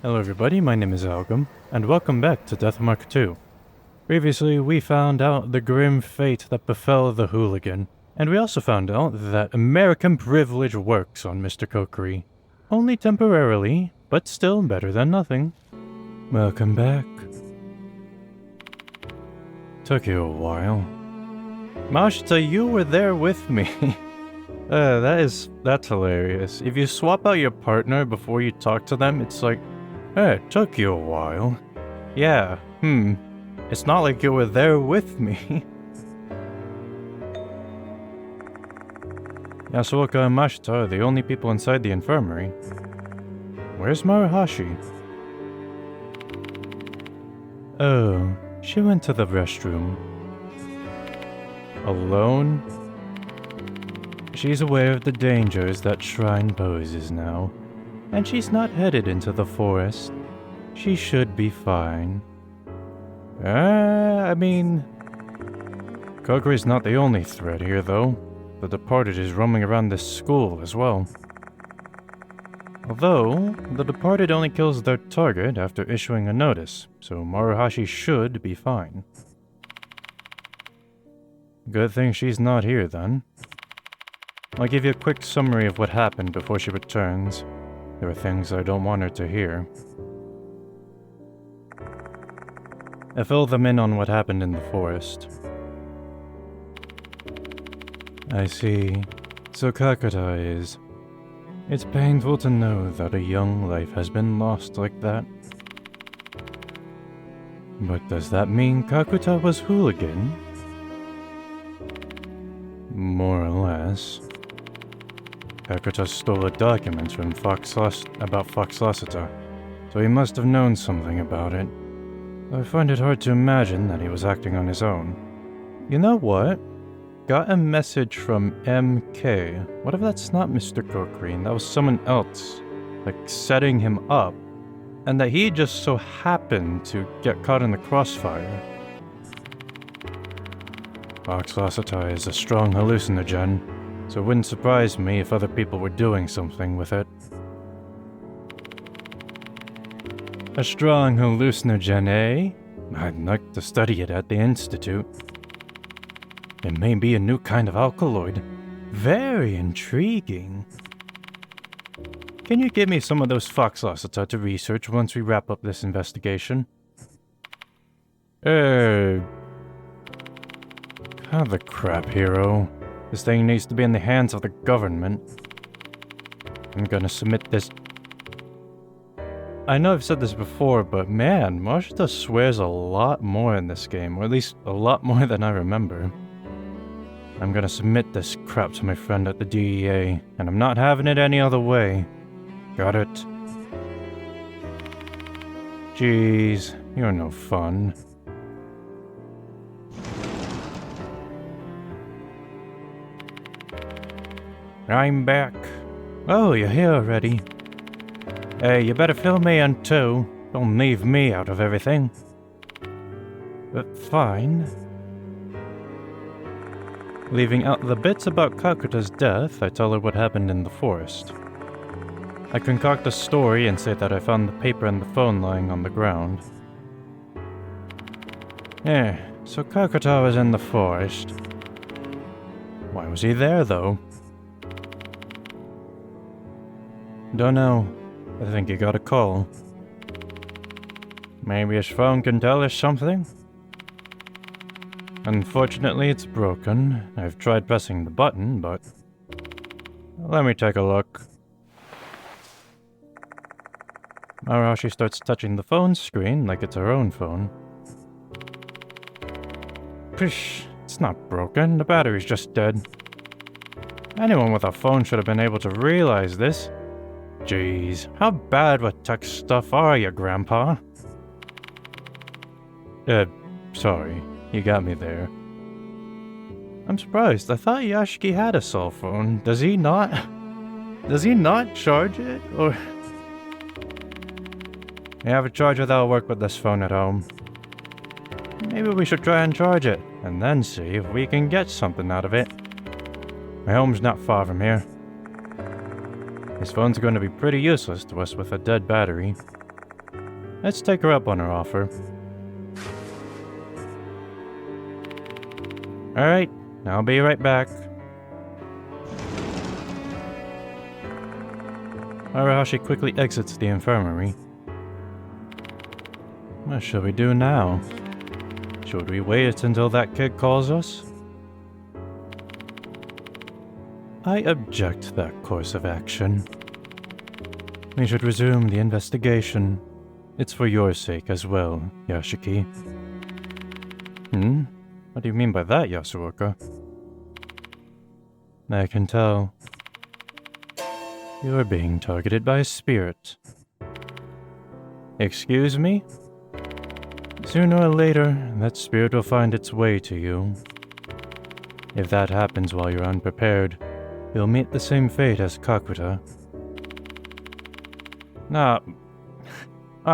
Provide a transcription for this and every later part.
Hello everybody, my name is Algum, and welcome back to Deathmark 2. Previously, we found out the grim fate that befell the hooligan, and we also found out that American privilege works on Mister Kokkuri. Only temporarily, but still better than nothing. Welcome back. Took you a while. Mashita, you were there with me. That's hilarious. If you swap out your partner before you talk to them, it's like, hey, it took you a while. Yeah, It's not like you were there with me. Yasuoka and Mashita are the only people inside the infirmary. Where's Maruhashi? Oh, she went to the restroom. Alone? She's aware of the dangers that shrine poses now, and she's not headed into the forest. She should be fine. Kokkuri's not the only threat here, though. The Departed is roaming around this school as well. Although, the Departed only kills their target after issuing a notice, so Maruhashi should be fine. Good thing she's not here, then. I'll give you a quick summary of what happened before she returns. There are things I don't want her to hear. I fill them in on what happened in the forest. I see. So Kakuta is. It's painful to know that a young life has been lost like that. But does that mean Kakuta was hooligan? More or less. Kakuta stole a document from about Fox Lassiter, so he must have known something about it. I find it hard to imagine that he was acting on his own. You know what? Got a message from MK. What if that's not Mister Kokkuri and that was someone else, like setting him up, and that he just so happened to get caught in the crossfire? Fox Lassiter is a strong hallucinogen, so it wouldn't surprise me if other people were doing something with it. A strong hallucinogen, eh? I'd like to study it at the Institute. It may be a new kind of alkaloid. Very intriguing. Can you give me some of those Fox Lassiter to research once we wrap up this investigation? How the crap, hero. This thing needs to be in the hands of the government. I'm gonna submit this. I know I've said this before, but man, Mashita swears a lot more in this game, or at least a lot more than I remember. I'm gonna submit this crap to my friend at the DEA, and I'm not having it any other way. Got it? Jeez, you're no fun. I'm back. Oh, you're here already. Hey, you better fill me in too. Don't leave me out of everything. But fine. Leaving out the bits about Kakuta's death, I tell her what happened in the forest. I concoct a story and say that I found the paper and the phone lying on the ground. So Kakuta was in the forest. Why was he there, though? Don't know. I think he got a call. Maybe his phone can tell us something? Unfortunately, it's broken. I've tried pressing the button, but... Let me take a look. Maruhashi starts touching the phone screen like it's her own phone. Pish, it's not broken. The battery's just dead. Anyone with a phone should have been able to realize this. Jeez, how bad with tech stuff are you, Grandpa? Sorry, you got me there. I'm surprised. I thought Yashiki had a cell phone. Does he not? Does he not charge it? Or... I have a charger that'll work with this phone at home. Maybe we should try and charge it, and then see if we can get something out of it. My home's not far from here. His phone's going to be pretty useless to us with a dead battery. Let's take her up on her offer. Alright, I'll be right back. Arahashi quickly exits the infirmary. What shall we do now? Should we wait until that kid calls us? I object to that course of action. We should resume the investigation. It's for your sake as well, Yashiki. What do you mean by that, Yasuoka? I can tell. You're being targeted by a spirit. Excuse me? Sooner or later, that spirit will find its way to you. If that happens while you're unprepared, you'll meet the same fate as Kakuta.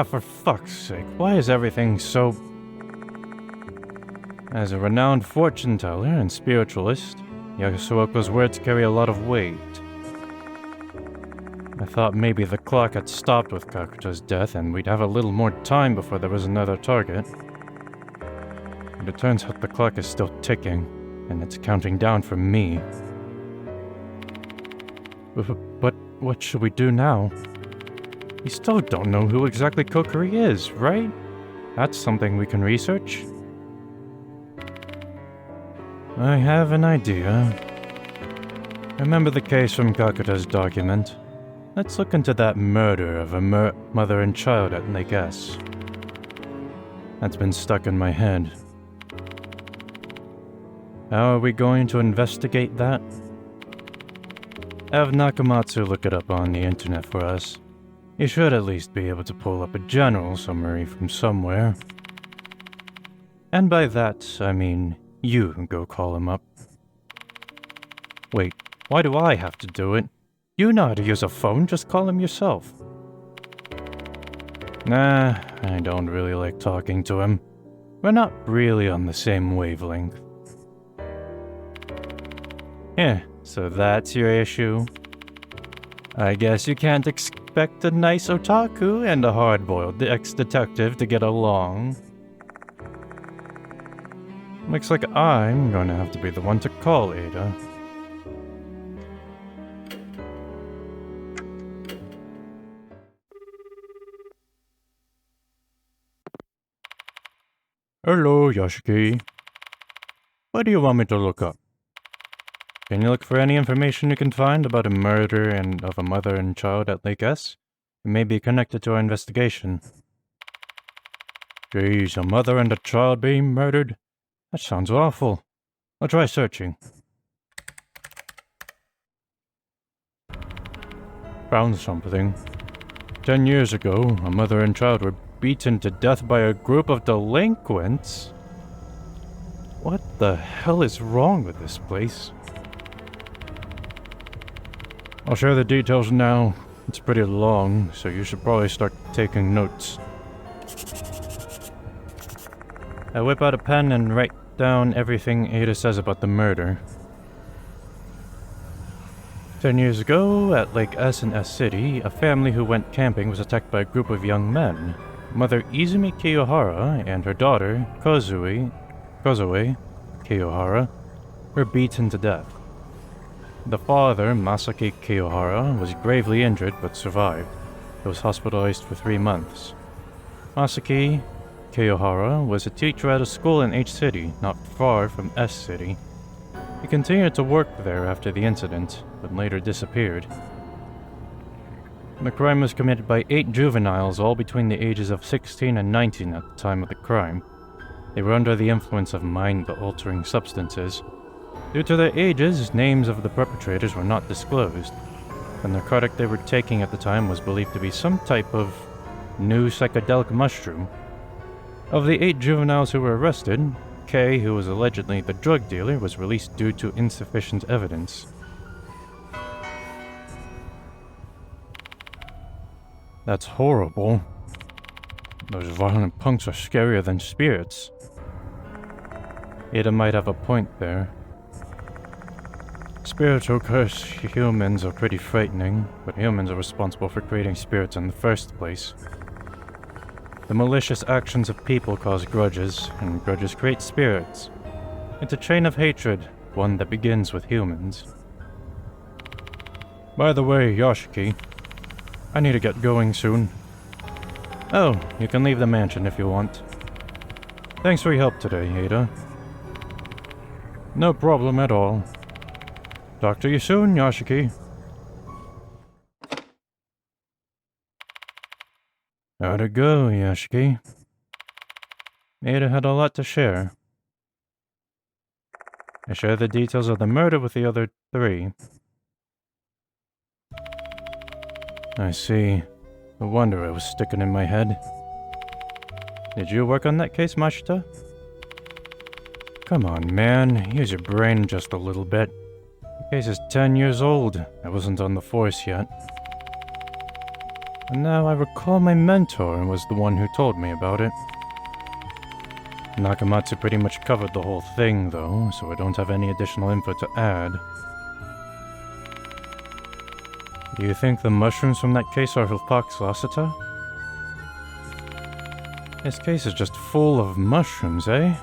For fuck's sake, why is everything so... As a renowned fortune teller and spiritualist, Yasuoka's words carry a lot of weight. I thought maybe the clock had stopped with Kakuta's death and we'd have a little more time before there was another target. But it turns out the clock is still ticking, and it's counting down for me. But what should we do now? We still don't know who exactly Kokkuri is, right? That's something we can research. I have an idea. Remember the case from Kakuta's document? Let's look into that murder of a mother and child at Lake S. That's been stuck in my head. How are we going to investigate that? Have Nakamatsu look it up on the internet for us. You should at least be able to pull up a general summary from somewhere. And by that, I mean, you go call him up. Wait, why do I have to do it? You know how to use a phone, just call him yourself. Nah, I don't really like talking to him. We're not really on the same wavelength. Yeah, so that's your issue. I guess you can't expect a nice otaku and a hard-boiled ex-detective to get along. Looks like I'm gonna have to be the one to call Ada. Hello, Yashiki. What do you want me to look up? Can you look for any information you can find about a murder of a mother and child at Lake S? It may be connected to our investigation. Geez, a mother and a child being murdered? That sounds awful. I'll try searching. Found something. 10 years ago, a mother and child were beaten to death by a group of delinquents? What the hell is wrong with this place? I'll share the details now. It's pretty long, so you should probably start taking notes. I whip out a pen and write down everything Ada says about the murder. 10 years ago, at Lake S in S City, a family who went camping was attacked by a group of young men. Mother Izumi Kiyohara and her daughter, Kozoe Kiyohara, were beaten to death. The father, Masaki Kiyohara, was gravely injured but survived. He was hospitalized for 3 months. Masaki Kiyohara was a teacher at a school in H City, not far from S City. He continued to work there after the incident, but later disappeared. The crime was committed by 8 juveniles, all between the ages of 16 and 19 at the time of the crime. They were under the influence of mind-altering substances. Due to their ages, names of the perpetrators were not disclosed. The narcotic they were taking at the time was believed to be some type of new psychedelic mushroom. Of the 8 juveniles who were arrested, Kay, who was allegedly the drug dealer, was released due to insufficient evidence. That's horrible. Those violent punks are scarier than spirits. Ada might have a point there. Spirits who curse humans are pretty frightening, but humans are responsible for creating spirits in the first place. The malicious actions of people cause grudges, and grudges create spirits. It's a chain of hatred, one that begins with humans. By the way, Yoshiki, I need to get going soon. Oh, you can leave the mansion if you want. Thanks for your help today, Ada. No problem at all. Talk to you soon, Yoshiki. How'd it go, Yoshiki? Ada had a lot to share. I shared the details of the murder with the other three. I see. No wonder it was sticking in my head. Did you work on that case, Mashita? Come on, man. Use your brain just a little bit. The case is 10 years old. I wasn't on the force yet. And now I recall my mentor was the one who told me about it. Nakamatsu pretty much covered the whole thing, though, so I don't have any additional info to add. Do you think the mushrooms from that case are Fox Lassiter? This case is just full of mushrooms, eh?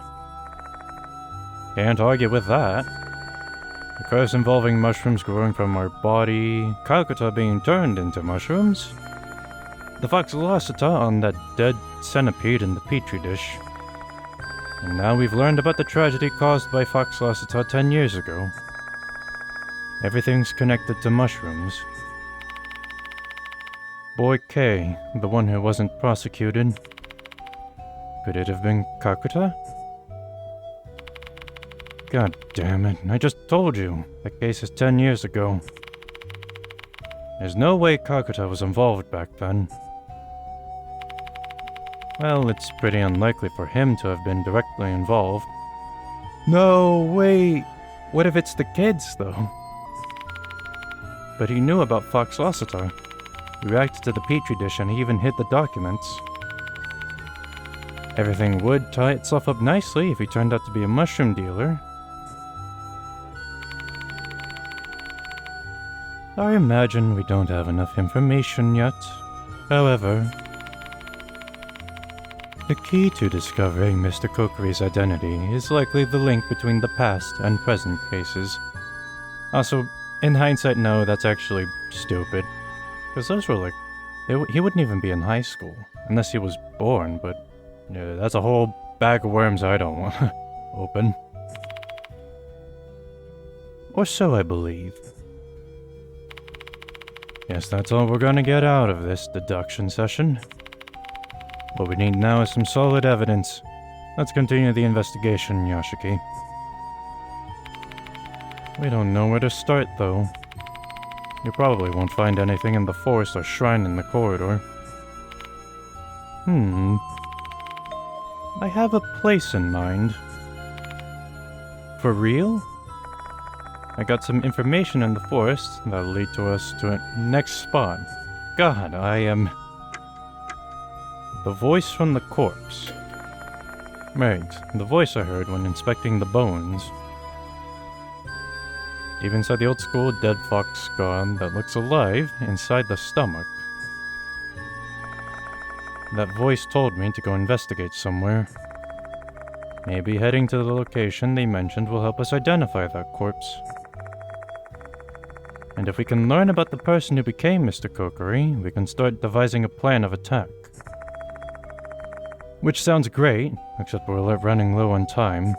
Can't argue with that. The curse involving mushrooms growing from our body, Calcutta being turned into mushrooms, the Fox Lassiter on that dead centipede in the petri dish. And now we've learned about the tragedy caused by Fox Lassiter 10 years ago. Everything's connected to mushrooms. Boy K, the one who wasn't prosecuted. Could it have been Kakuta? God damn it, I just told you. That case is 10 years ago. There's no way Kakuta was involved back then. Well, it's pretty unlikely for him to have been directly involved. No, wait. What if it's the kids, though? But he knew about Fox Lassiter. He reacted to the petri dish and he even hid the documents. Everything would tie itself up nicely if he turned out to be a mushroom dealer. I imagine we don't have enough information yet. However, the key to discovering Mister Kokkuri's identity is likely the link between the past and present cases. Also, in hindsight, no, that's actually stupid. Because those were like... he wouldn't even be in high school, unless he was born, but... yeah, that's a whole bag of worms I don't want to open. Or so I believe. Guess that's all we're gonna get out of this deduction session. What we need now is some solid evidence. Let's continue the investigation, Yoshiki. We don't know where to start, though. You probably won't find anything in the forest or shrine in the corridor. I have a place in mind. For real? I got some information in the forest that'll lead to us to a next spot. God, I am... The voice from the corpse. Right, the voice I heard when inspecting the bones. Deep inside the old school dead fox god that looks alive inside the stomach. That voice told me to go investigate somewhere. Maybe heading to the location they mentioned will help us identify that corpse. And if we can learn about the person who became Mister Kokkuri, we can start devising a plan of attack. Which sounds great, except we're running low on time.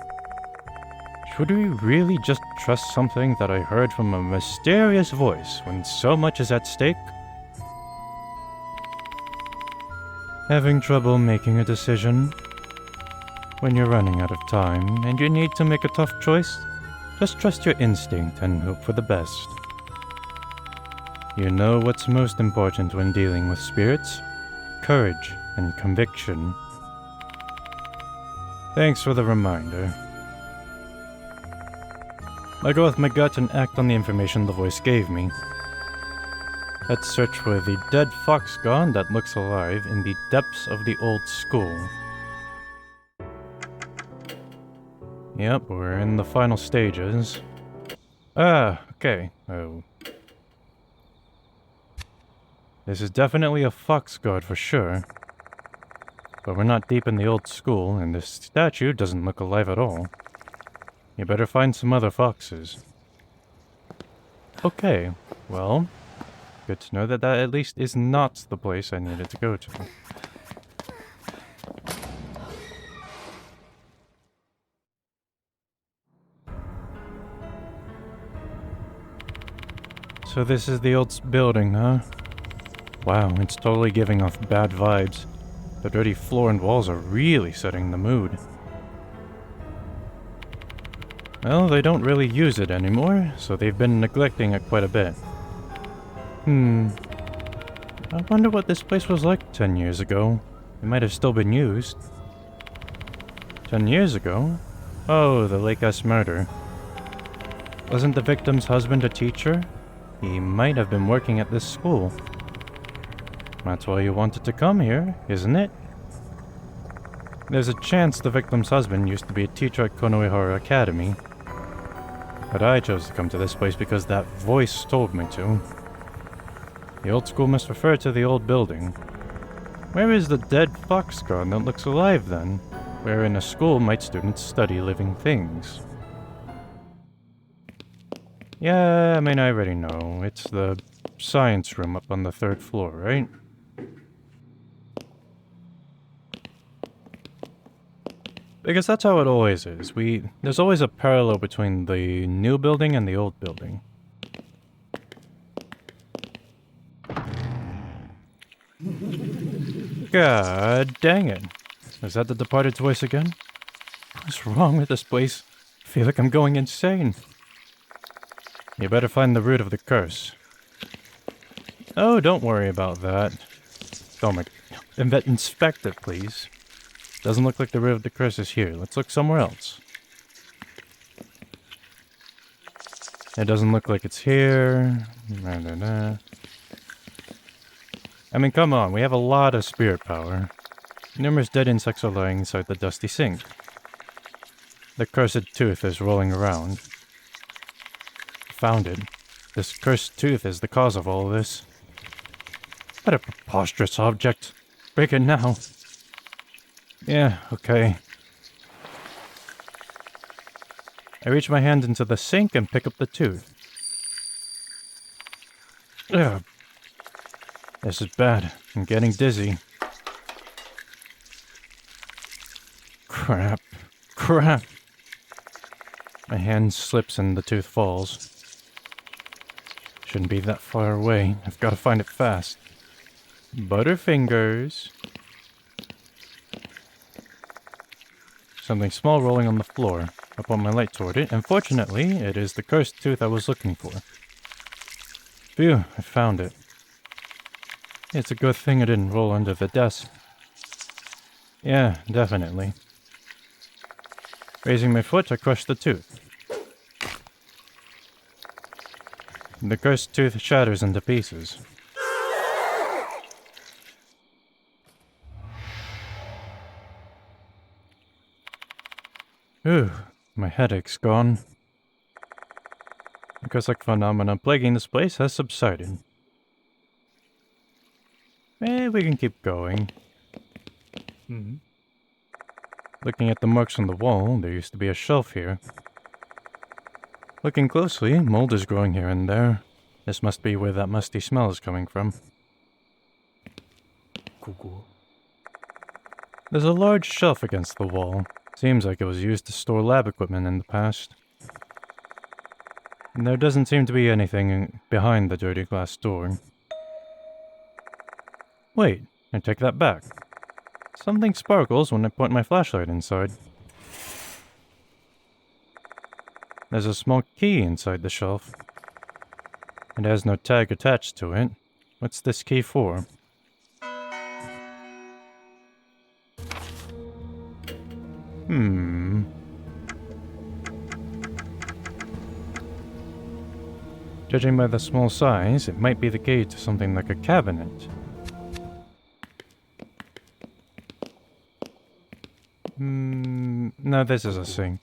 Should we really just trust something that I heard from a mysterious voice when so much is at stake? Having trouble making a decision? When you're running out of time and you need to make a tough choice, just trust your instinct and hope for the best. You know what's most important when dealing with spirits? Courage and conviction. Thanks for the reminder. I go with my gut and act on the information the voice gave me. Let's search for the dead fox god that looks alive in the depths of the old school. Yep, we're in the final stages. Okay. Oh. This is definitely a fox god for sure. But we're not deep in the old school, and this statue doesn't look alive at all. You better find some other foxes. Okay, well, good to know that at least is not the place I needed to go to. So this is the old building, huh? Wow, it's totally giving off bad vibes. The dirty floor and walls are really setting the mood. Well, they don't really use it anymore, so they've been neglecting it quite a bit. I wonder what this place was like 10 years ago. It might have still been used. 10 years ago? Oh, the Lake S murder. Wasn't the victim's husband a teacher? He might have been working at this school. That's why you wanted to come here, isn't it? There's a chance the victim's husband used to be a teacher at Konohara Academy. But I chose to come to this place because that voice told me to. The old school must refer to the old building. Where is the dead fox guard that looks alive then? Where in a school might students study living things? Yeah, I mean, I already know. It's the science room up on the 3rd floor, right? Because that's how it always is. There's always a parallel between the new building and the old building. God dang it. Is that the departed's voice again? What's wrong with this place? I feel like I'm going insane. You better find the root of the curse. Oh, don't worry about that. Inspect it, please. Doesn't look like the root of the curse is here. Let's look somewhere else. It doesn't look like it's here. I mean, come on. We have a lot of spirit power. Numerous dead insects are lying inside the dusty sink. The cursed tooth is rolling around. Found it. This cursed tooth is the cause of all this. What a preposterous object. Break it now. Yeah, okay. I reach my hand into the sink and pick up the tooth. Ugh. This is bad. I'm getting dizzy. Crap. My hand slips and the tooth falls. Shouldn't be that far away. I've got to find it fast. Butterfingers. Something small rolling on the floor. I point my light toward it, and fortunately, it is the cursed tooth I was looking for. Phew, I found it. It's a good thing it didn't roll under the desk. Yeah, definitely. Raising my foot, I crushed the tooth. The cursed tooth shatters into pieces. Ooh, my headache's gone. The ghost-like phenomenon plaguing this place has subsided. We can keep going. Looking at the marks on the wall, there used to be a shelf here. Looking closely, mold is growing here and there. This must be where that musty smell is coming from. There's a large shelf against the wall. Seems like it was used to store lab equipment in the past. And there doesn't seem to be anything behind the dirty glass door. Wait, I take that back. Something sparkles when I point my flashlight inside. There's a small key inside the shelf. It has no tag attached to it. What's this key for? Judging by the small size, it might be the key to something like a cabinet. No, this is a sink.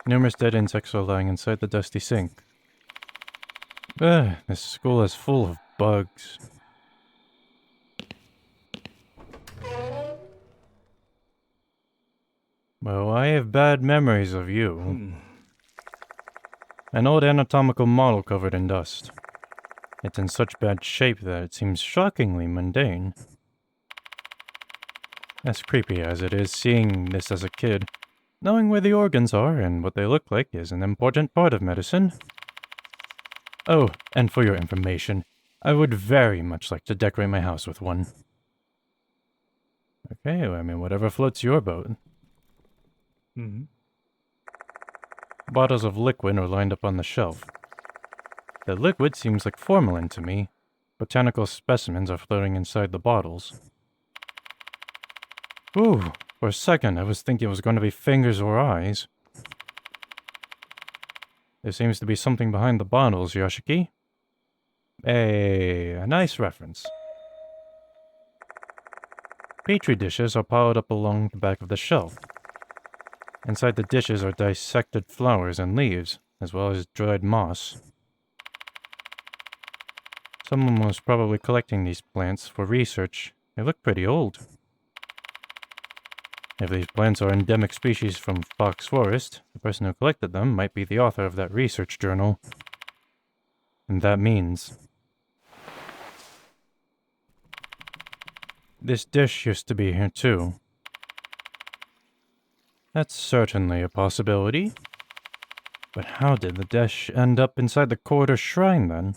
Numerous dead insects are lying inside the dusty sink. Ugh, this school is full of bugs. Well, I have bad memories of you. An old anatomical model covered in dust. It's in such bad shape that it seems shockingly mundane. As creepy as it is seeing this as a kid, knowing where the organs are and what they look like is an important part of medicine. Oh, and for your information, I would very much like to decorate my house with one. Okay, I mean, whatever floats your boat. Bottles of liquid are lined up on the shelf. The liquid seems like formalin to me. Botanical specimens are floating inside the bottles. Ooh, for a second I was thinking it was going to be fingers or eyes. There seems to be something behind the bottles, Yoshiki. Hey, a nice reference. Petri dishes are piled up along the back of the shelf. Inside the dishes are dissected flowers and leaves, as well as dried moss. Someone was probably collecting these plants for research. They look pretty old. If these plants are endemic species from Fox Forest, the person who collected them might be the author of that research journal. And that means... this dish used to be here too. That's certainly a possibility. But how did the dish end up inside the quarter shrine then?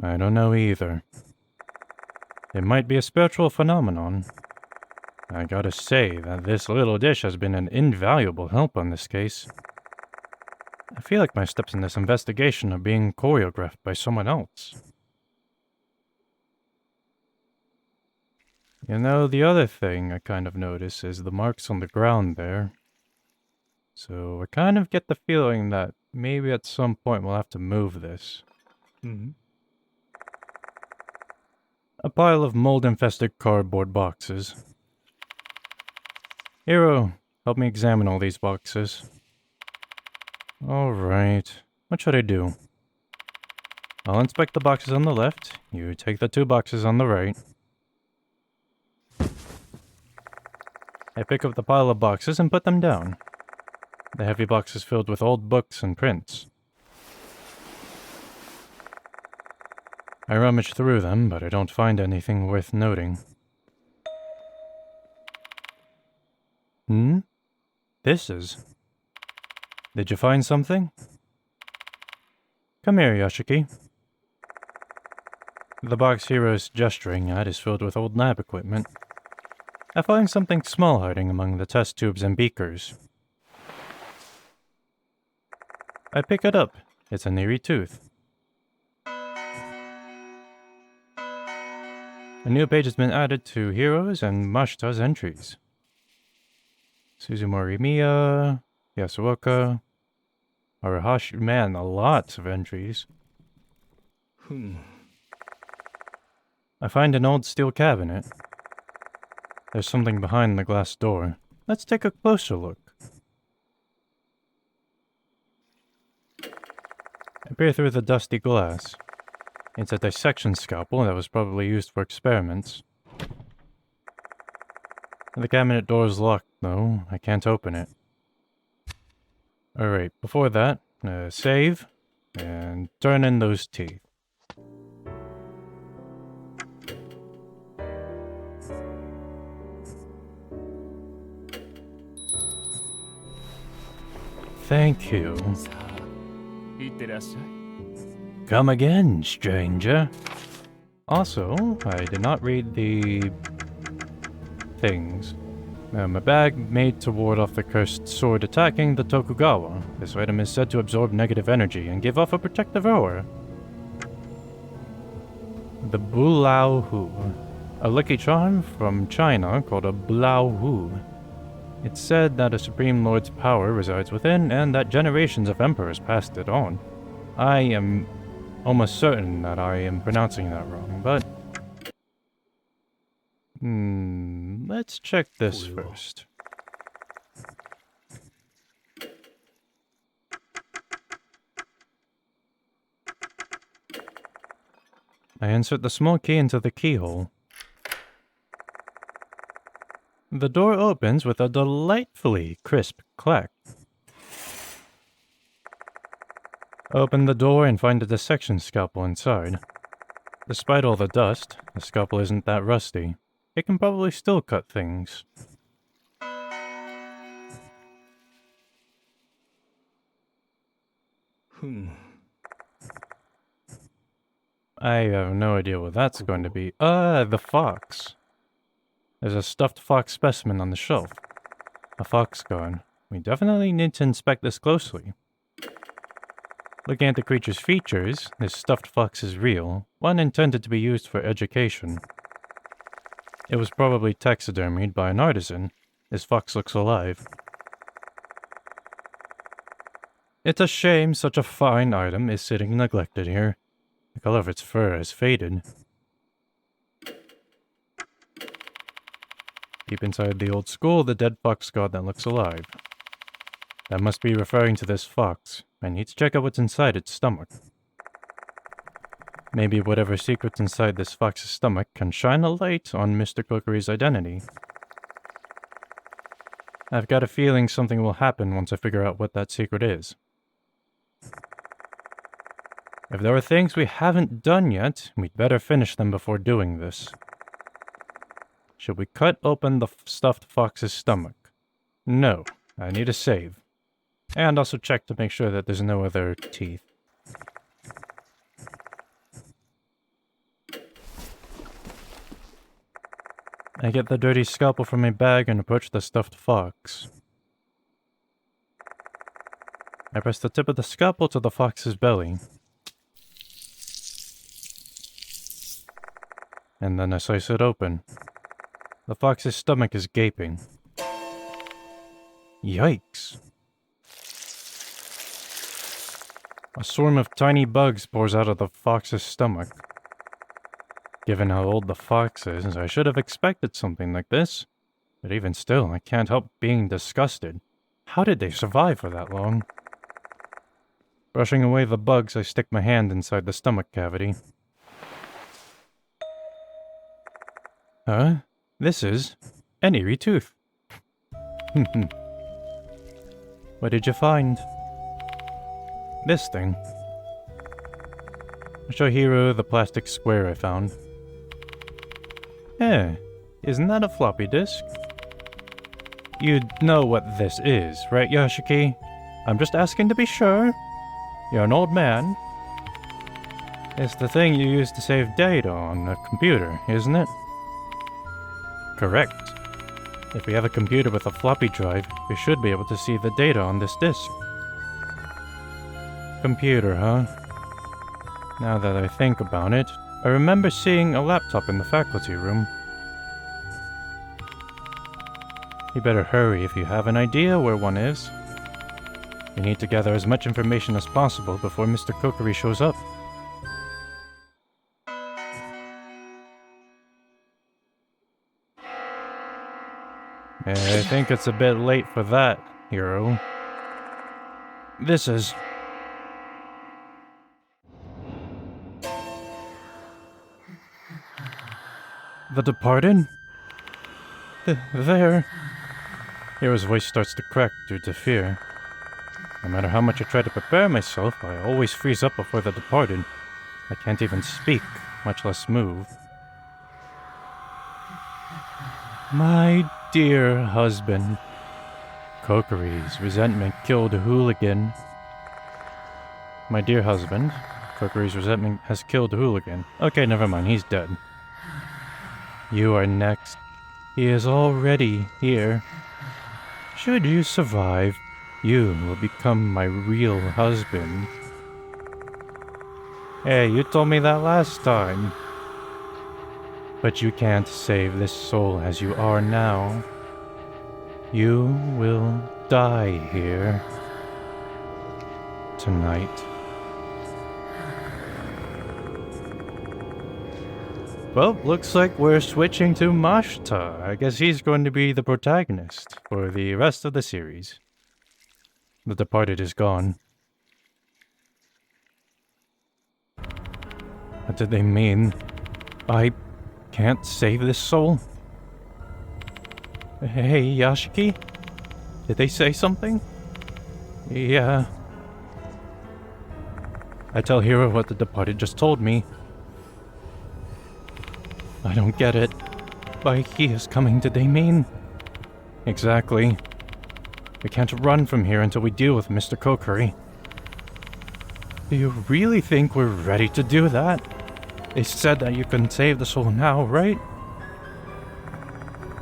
I don't know either. It might be a spiritual phenomenon. I gotta say that this little dish has been an invaluable help on this case. I feel like my steps in this investigation are being choreographed by someone else. You know, the other thing I kind of notice is the marks on the ground there. So I kind of get the feeling that maybe at some point we'll have to move this. A pile of mold-infested cardboard boxes. Hiro, help me examine all these boxes. Alright, what should I do? I'll inspect the boxes on the left. You take the 2 boxes on the right. I pick up the pile of boxes and put them down. The heavy box is filled with old books and prints. I rummage through them, but I don't find anything worth noting. This is... Did you find something? Come here, Yoshiki. The box Hiro is gesturing at is filled with old lab equipment. I find something small hiding among the test tubes and beakers. I pick it up. It's an eerie tooth. A new page has been added to Hiro's and Mashita's entries. Suzumori Miya, Yasuoka, Arahashi. Man, a lot of entries. I find an old steel cabinet. There's something behind the glass door. Let's take a closer look. I peer through the dusty glass. It's a dissection scalpel that was probably used for experiments. The cabinet door is locked, though. I can't open it. Alright, before that, save, and turn in those teeth. Thank you. Come again, stranger. Also, I did not read the... things. A bag made to ward off the cursed sword attacking the Tokugawa. This item is said to absorb negative energy and give off a protective aura. The Bulao Hu. A lucky charm from China called a Bulao Hu. It's said that a Supreme Lord's power resides within and that generations of emperors passed it on. I am almost certain that I am pronouncing that wrong, but... let's check this first. I insert the small key into the keyhole. The door opens with a delightfully crisp clack. Open the door and find a dissection scalpel inside. Despite all the dust, the scalpel isn't that rusty. It can probably still cut things. I have no idea what that's going to be. The fox. There's a stuffed fox specimen on the shelf. A fox gone. We definitely need to inspect this closely. Looking at the creature's features, this stuffed fox is real, one intended to be used for education. It was probably taxidermied by an artisan. This fox looks alive. It's a shame such a fine item is sitting neglected here. The color of its fur has faded. Deep inside the old skull, the dead fox god that looks alive. That must be referring to this fox. I need to check out what's inside its stomach. Maybe whatever secret's inside this fox's stomach can shine a light on Mister Kokkuri's identity. I've got a feeling something will happen once I figure out what that secret is. If there are things we haven't done yet, we'd better finish them before doing this. Should we cut open the stuffed fox's stomach? No, I need a save. And also check to make sure that there's no other teeth. I get the dirty scalpel from my bag and approach the stuffed fox. I press the tip of the scalpel to the fox's belly. And then I slice it open. The fox's stomach is gaping. Yikes. A swarm of tiny bugs pours out of the fox's stomach. Given how old the fox is, I should have expected something like this. But even still, I can't help being disgusted. How did they survive for that long? Brushing away the bugs, I stick my hand inside the stomach cavity. Huh? This is an eerie tooth. What did you find? This thing. I'll show Hiro the plastic square I found. Isn't that a floppy disk? You know what this is, right, Yoshiki? I'm just asking to be sure. You're an old man. It's the thing you use to save data on a computer, isn't it? Correct. If we have a computer with a floppy drive, we should be able to see the data on this disk. Computer, huh? Now that I think about it, I remember seeing a laptop in the faculty room. You better hurry if you have an idea where one is. We need to gather as much information as possible before Mister Kokkuri shows up. I think it's a bit late for that, Hiro. This is... The Departed? There... Hiro's voice starts to crack due to fear. No matter how much I try to prepare myself, I always freeze up before the Departed. I can't even speak, much less move. My dear husband. Kokkuri's resentment killed a hooligan. My dear husband. Kokkuri's resentment has killed a hooligan. Okay, never mind, he's dead. You are next. He is already here. Should you survive, you will become my real husband. Hey, you told me that last time. But you can't save this soul as you are now. You will die here. Tonight. Well, looks like we're switching to Mashita. I guess he's going to be the protagonist for the rest of the series. The Departed is gone. What did they mean? I can't save this soul? Hey, Yashiki? Did they say something? Yeah. I tell Hiro what the departed just told me. I don't get it. By he is coming, did they mean? Exactly. We can't run from here until we deal with Mister Kokkuri. Do you really think we're ready to do that? They said that you couldn't save the soul now, right?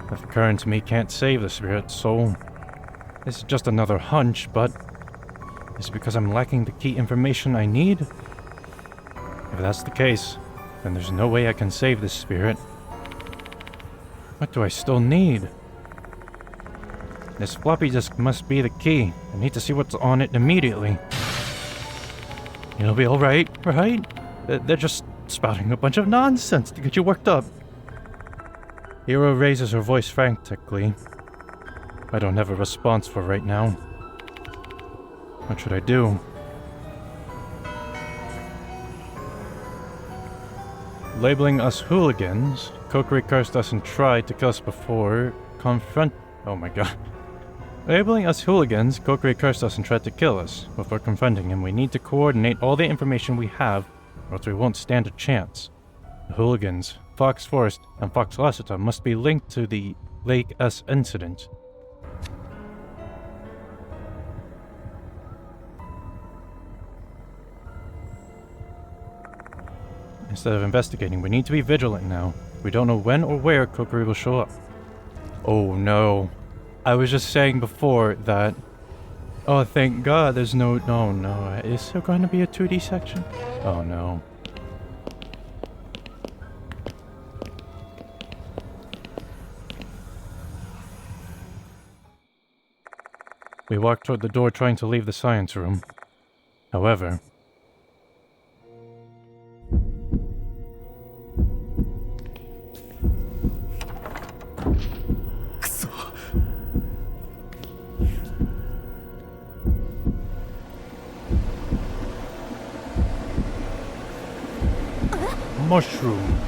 The current me can't save the spirit soul. This is just another hunch, but is it because I'm lacking the key information I need? If that's the case, then there's no way I can save this spirit. What do I still need? This floppy disk must be the key. I need to see what's on it immediately. It'll be alright, right? They're just spouting a bunch of nonsense to get you worked up. Hiro raises her voice frantically. I don't have a response for right now. What should I do? Labeling us hooligans, Kokkuri cursed us and tried to kill us before confront. Oh my god. Labeling us hooligans, Kokkuri cursed us and tried to kill us. Before confronting him, we need to coordinate all the information we have, or else we won't stand a chance. The hooligans, Fox Forest, and Fox Lassiter must be linked to the Lake S incident. Instead of investigating, we need to be vigilant now. We don't know when or where Kokkuri will show up. Oh no. I was just saying before that... Oh, thank God there's no... No. Is there going to be a 2D section? Oh no. We walked toward the door trying to leave the science room. However... Mushroom.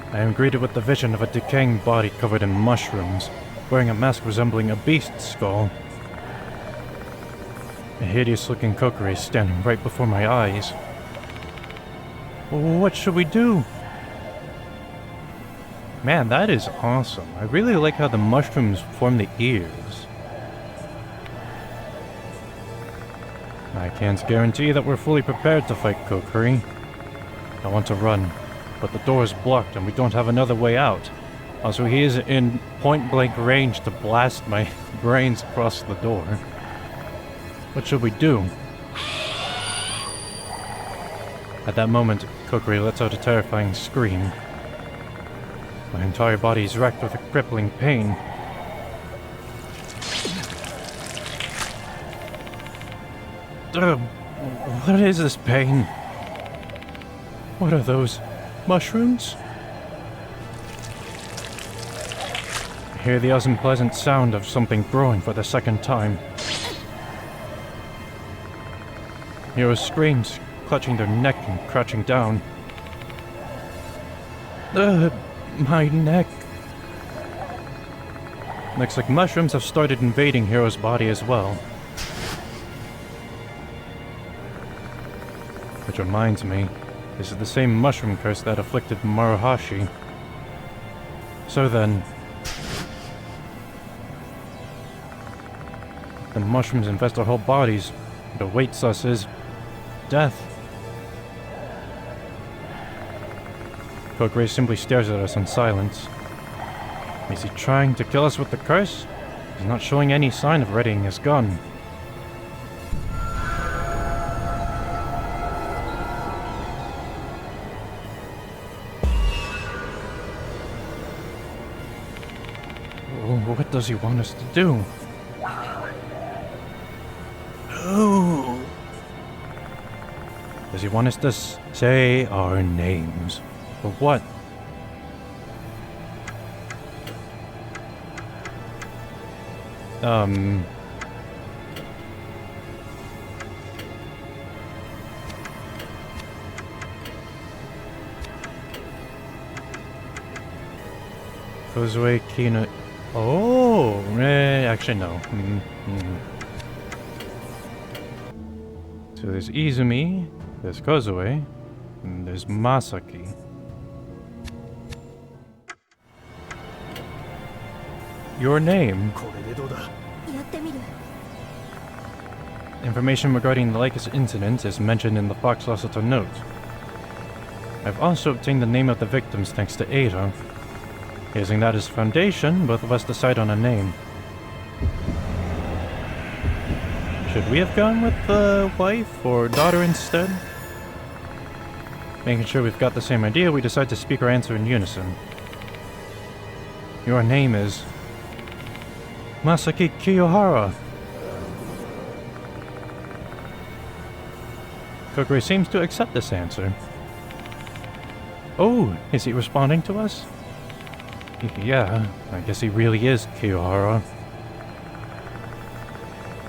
I am greeted with the vision of a decaying body covered in mushrooms, wearing a mask resembling a beast's skull. A hideous-looking Kokkuri is standing right before my eyes. What should we do? Man, that is awesome. I really like how the mushrooms form the ears. I can't guarantee that we're fully prepared to fight Kokkuri. I want to run, but the door is blocked and we don't have another way out. Also, he is in point-blank range to blast my brains across the door. What should we do? At that moment, Kokkuri lets out a terrifying scream. My entire body is racked with a crippling pain. What is this pain? What are those? Mushrooms? I hear the unpleasant sound of something growing for the second time. Hiro screams, clutching their neck and crouching down. My neck. Looks like mushrooms have started invading Hiro's body as well. Which reminds me, this is the same mushroom curse that afflicted Maruhashi. So then... the mushrooms infest our whole bodies. What awaits us is... death. Kokkuri simply stares at us in silence. Is he trying to kill us with the curse? He's not showing any sign of readying his gun. What does he want us to do? Oh. Does he want us to say our names? For what? Kozue Kino. Oh, actually no. So there's Izumi, there's Kozue, and there's Masaki. Your name. Information regarding the Lycus incident is mentioned in the Fox Lasseter note. I've also obtained the name of the victims thanks to Ada. Using that as foundation, both of us decide on a name. Should we have gone with the wife or daughter instead? Making sure we've got the same idea, we decide to speak our answer in unison. Your name is Masaki Kiyohara. Kokkuri seems to accept this answer. Oh, is he responding to us? Yeah, I guess he really is Kiyohara.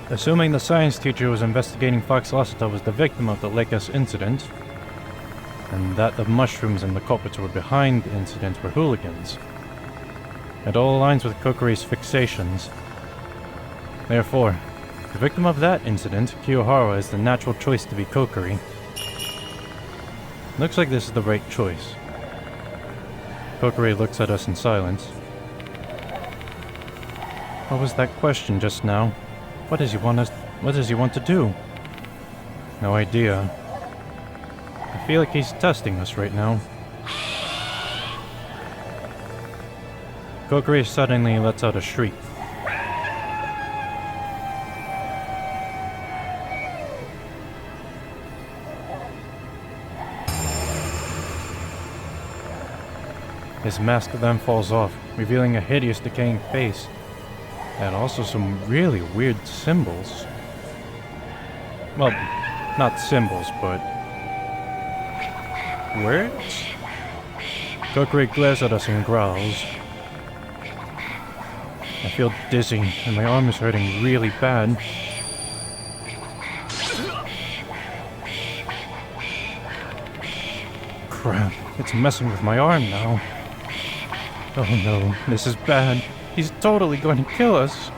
Assuming the science teacher who was investigating Fox Lasseter was the victim of the Lakes incident, and that the mushrooms and the culprits who were behind the incident were hooligans. It all aligns with Kokkuri's fixations. Therefore, the victim of that incident, Kiyohara, is the natural choice to be Kokkuri. Looks like this is the right choice. Kokkuri looks at us in silence. What was that question just now? What does he want to do? No idea. I feel like he's testing us right now. Kokkuri suddenly lets out a shriek. His mask then falls off, revealing a hideous decaying face, and also some really weird symbols. Well, not symbols, but words? Kokkuri glares at us and growls. I feel dizzy, and my arm is hurting really bad. Crap, it's messing with my arm now. Oh no, this is bad. He's totally going to kill us.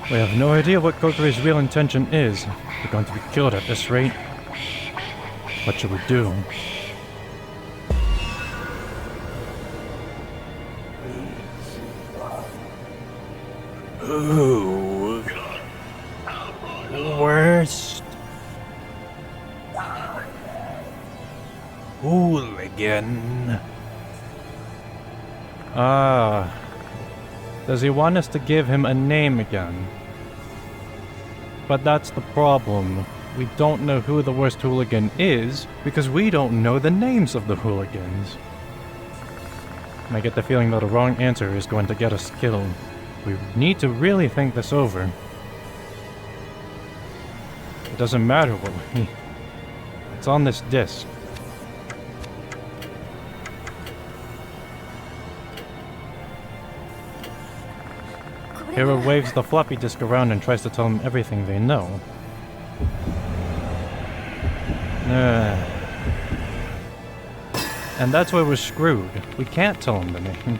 We have no idea what Kokkuri's real intention is. We're going to be killed at this rate. What should we do? Ooh. Worst. Hooligan. Ah. Does he want us to give him a name again? But that's the problem. We don't know who the worst hooligan is because we don't know the names of the hooligans. I get the feeling that a wrong answer is going to get us killed. We need to really think this over. It doesn't matter what we... It's on this disc. Hero waves the floppy disk around and tries to tell them everything they know. And that's why we're screwed. We can't tell him the name.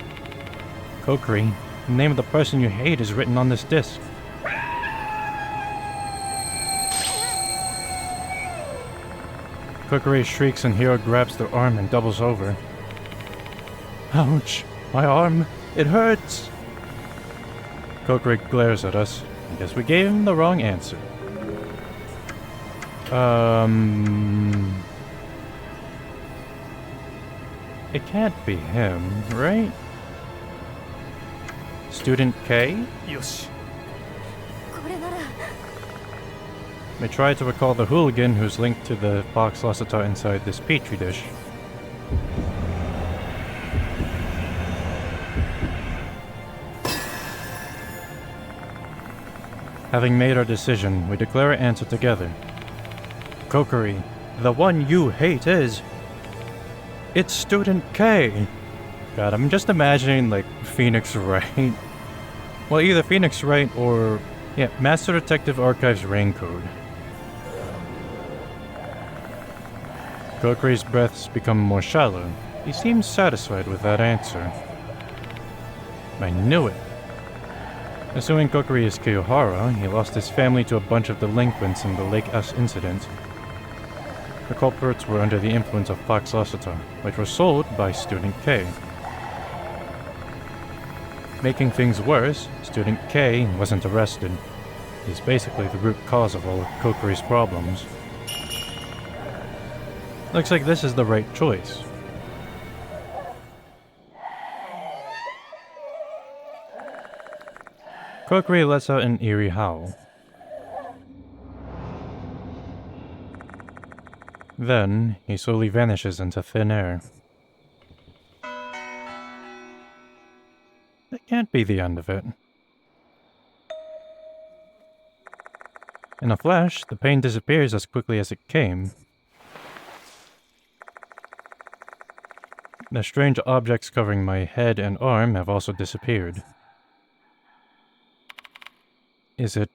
Kokkuri, the name of the person you hate is written on this disc. Kokkuri shrieks and Hero grabs their arm and doubles over. Ouch! My arm! It hurts! Kokkuri glares at us. I guess we gave him the wrong answer. It can't be him, right? Student K? Yoshi. We try to recall the hooligan who's linked to the Fox Lasseter inside this petri dish. Having made our decision, we declare our answer together. Kokkuri, the one you hate is... It's Student K! God, I'm just imagining, like, Phoenix Wright. Well, either Phoenix Wright or... yeah, Master Detective Archives Rain Code. Kokkuri's breaths become more shallow. He seems satisfied with that answer. I knew it. Assuming Kokkuri is Kiyohara, he lost his family to a bunch of delinquents in the Lake S incident. The culprits were under the influence of Fox Lassiter, which was sold by Student K. Making things worse, Student K wasn't arrested. He's basically the root cause of all of Kokkuri's problems. Looks like this is the right choice. Kokkuri lets out an eerie howl. Then, he slowly vanishes into thin air. That can't be the end of it. In a flash, the pain disappears as quickly as it came. The strange objects covering my head and arm have also disappeared. Is it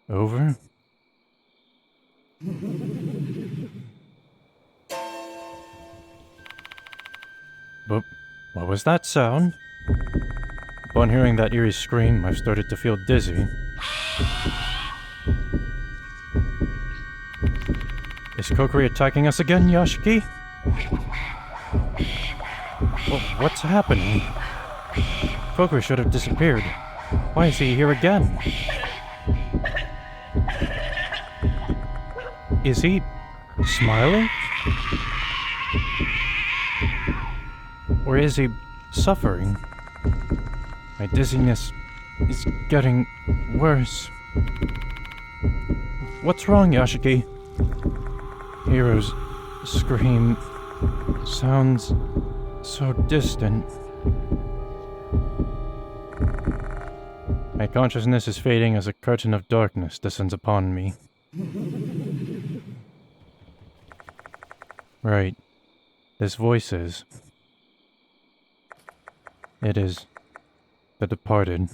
over? But what was that sound? Upon hearing that eerie scream, I've started to feel dizzy. Is Kokkuri attacking us again, Yashiki? What's happening? Kokkuri should have disappeared. Why is he here again? Is he smiling? Or is he suffering? My dizziness is getting worse. What's wrong, Yashiki? Hiro's scream sounds so distant. My consciousness is fading as a curtain of darkness descends upon me. Right. This voice is... It is... the departed.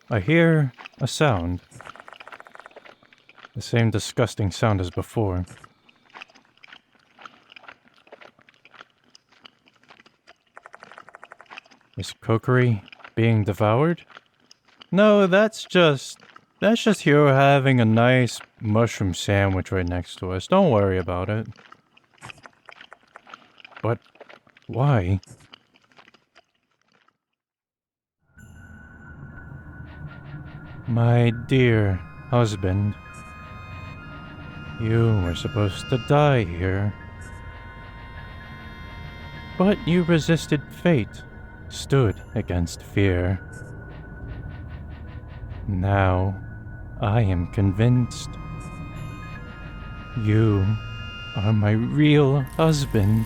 I hear a sound. The same disgusting sound as before. Is Kokkuri being devoured? No, that's just Hiro having a nice mushroom sandwich right next to us. Don't worry about it. But why? My dear husband, you were supposed to die here. But you resisted fate, stood against fear. Now, I am convinced. You are my real husband.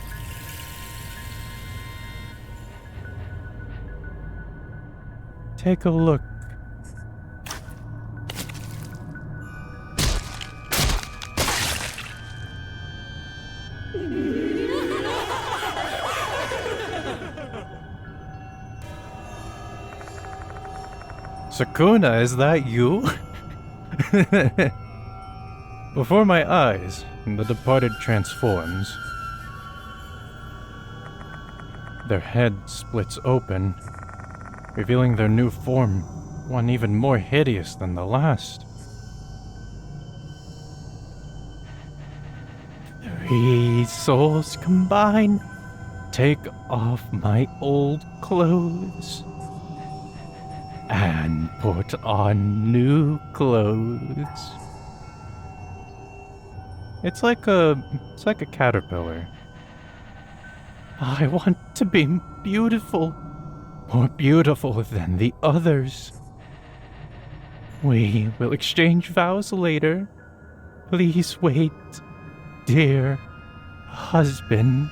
Take a look. Sakuna, is that you? Before my eyes, the departed transforms. Their head splits open, revealing their new form, one even more hideous than the last. 3 souls combine. Take off my old clothes and put on new clothes. It's like a caterpillar. I want to be beautiful, more beautiful than the others. We will exchange vows later. Please wait, dear husband.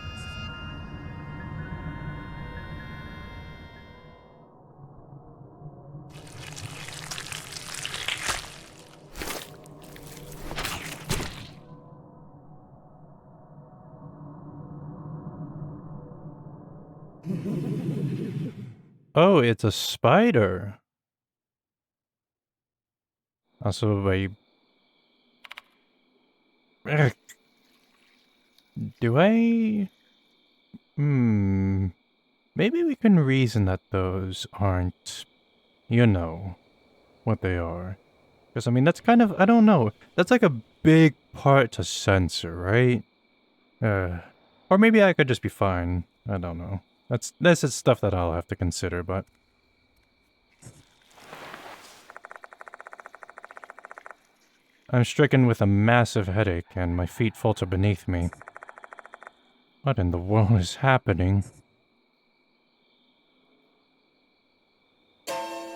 Oh, it's a spider. Also, do I? Maybe we can reason that those aren't, you know, what they are. Because, I mean, that's kind of, I don't know. That's like a big part to censor, right? Or maybe I could just be fine. I don't know. This is stuff that I'll have to consider, but... I'm stricken with a massive headache, and my feet falter beneath me. What in the world is happening?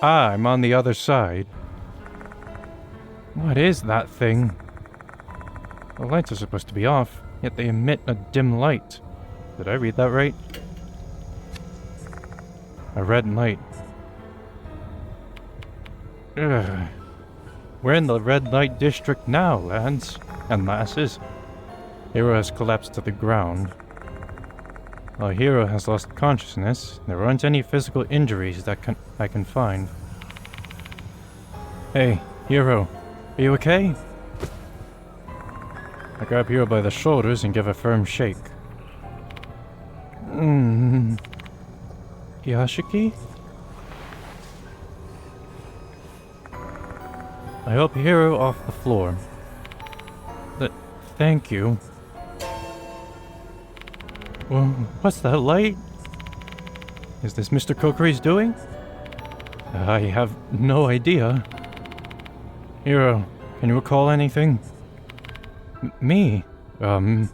Ah, I'm on the other side. What is that thing? The lights are supposed to be off, yet they emit a dim light. Did I read that right? A red light. Ugh. We're in the red light district now, lads and lasses. Hero has collapsed to the ground. While Hero has lost consciousness, there aren't any physical injuries that I can find. Hey, Hero, are you okay? I grab Hero by the shoulders and give a firm shake. Yashiki? I help Hero off the floor. Thank you. Well, what's that light? Is this Mister Kokkuri's doing? I have no idea. Hero, can you recall anything? Me? I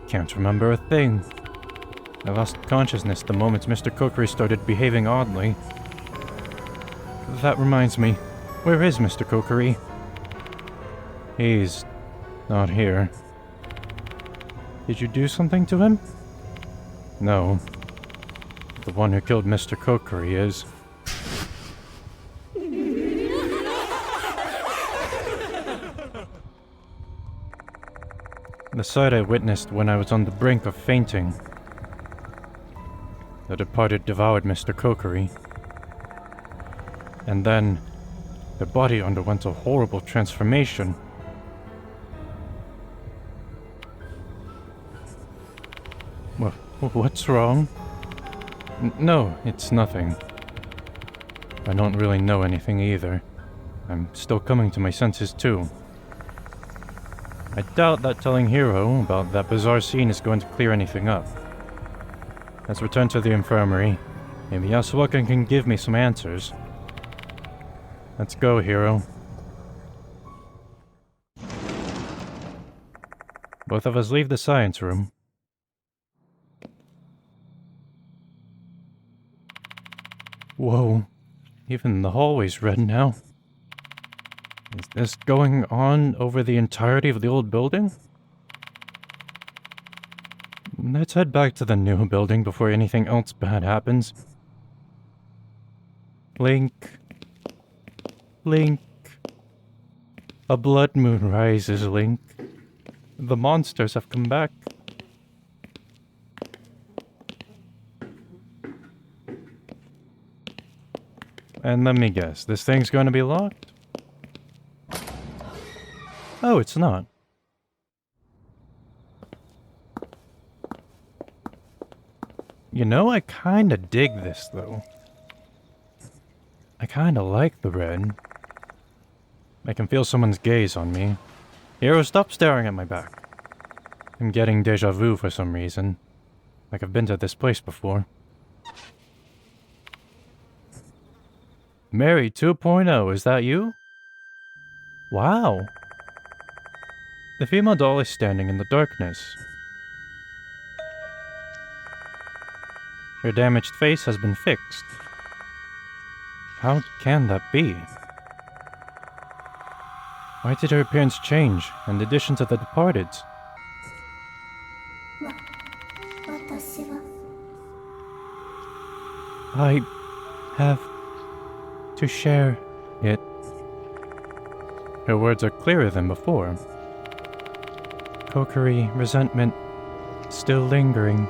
can't remember a thing. I lost consciousness the moment Mister Kokkuri started behaving oddly. That reminds me, where is Mister Kokkuri? He's not here. Did you do something to him? No. The one who killed Mister Kokkuri is. The sight I witnessed when I was on the brink of fainting. The departed devoured Mister Kokkuri. And then, the body underwent a horrible transformation. What's wrong? No, it's nothing. I don't really know anything either. I'm still coming to my senses too. I doubt that telling Hero about that bizarre scene is going to clear anything up. Let's return to the infirmary. Maybe Yasuoka can give me some answers. Let's go, Hero. Both of us leave the science room. Whoa, even the hallway's red now. Is this going on over the entirety of the old building? Let's head back to the new building before anything else bad happens. Link. Link. A blood moon rises, Link. The monsters have come back. And let me guess, this thing's going to be locked? Oh, it's not. You know, I kinda dig this, though. I kinda like the red. I can feel someone's gaze on me. Hero, stop staring at my back. I'm getting deja vu for some reason. Like I've been to this place before. Mary 2.0, is that you? Wow. The female doll is standing in the darkness. Her damaged face has been fixed. How can that be? Why did her appearance change, in addition to the departed? 私は I have to share it. Her words are clearer than before. Kokkuri, resentment, still lingering.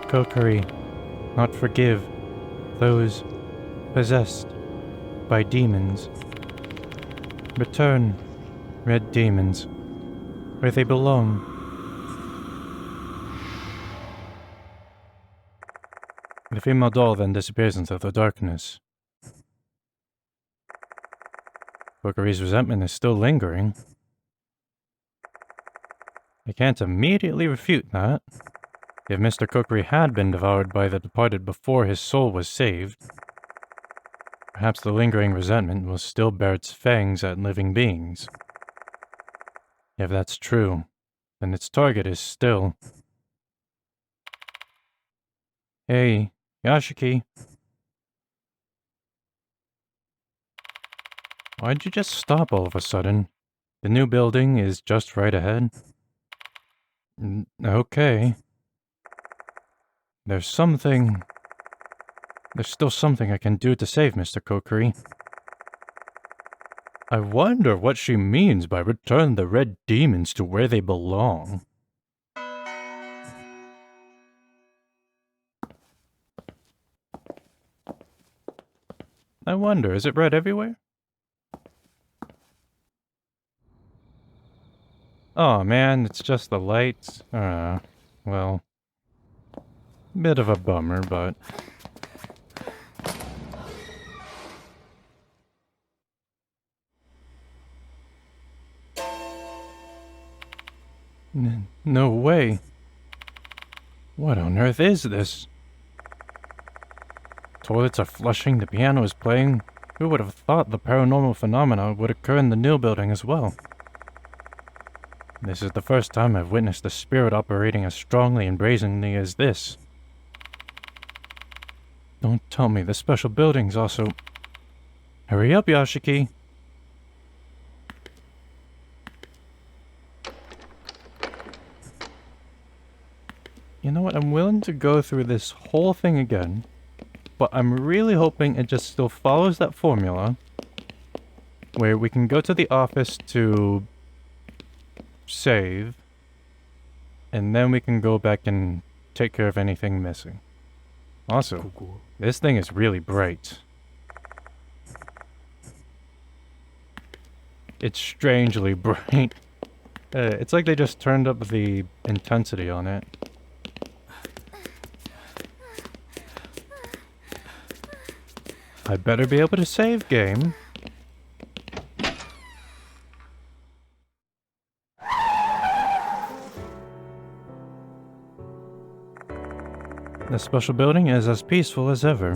Kokkuri, not forgive those possessed by demons. Return, red demons, where they belong. The female doll then disappears into the darkness. Kokkuri's resentment is still lingering. I can't immediately refute that. If Mr. Kokkuri had been devoured by the departed before his soul was saved, perhaps the lingering resentment will still bear its fangs at living beings. If that's true, then its target is still... Hey, Yashiki. Why'd you just stop all of a sudden? The new building is just right ahead. Okay. There's still something I can do to save Mr. Kokkuri. I wonder what she means by return the red demons to where they belong. I wonder, is it red everywhere? Oh man, it's just the lights. Well, bit of a bummer, but... No way. What on earth is this? Toilets are flushing, the piano is playing. Who would have thought the paranormal phenomena would occur in the new building as well? This is the first time I've witnessed a spirit operating as strongly and brazenly as this. Don't tell me the special building's also... Hurry up, Yashiki! You know what, I'm willing to go through this whole thing again, but I'm really hoping it just still follows that formula, where we can go to the office to save, and then we can go back and take care of anything missing. Also, this thing is really bright. It's strangely bright. It's like they just turned up the intensity on it. I better be able to save game. The special building is as peaceful as ever.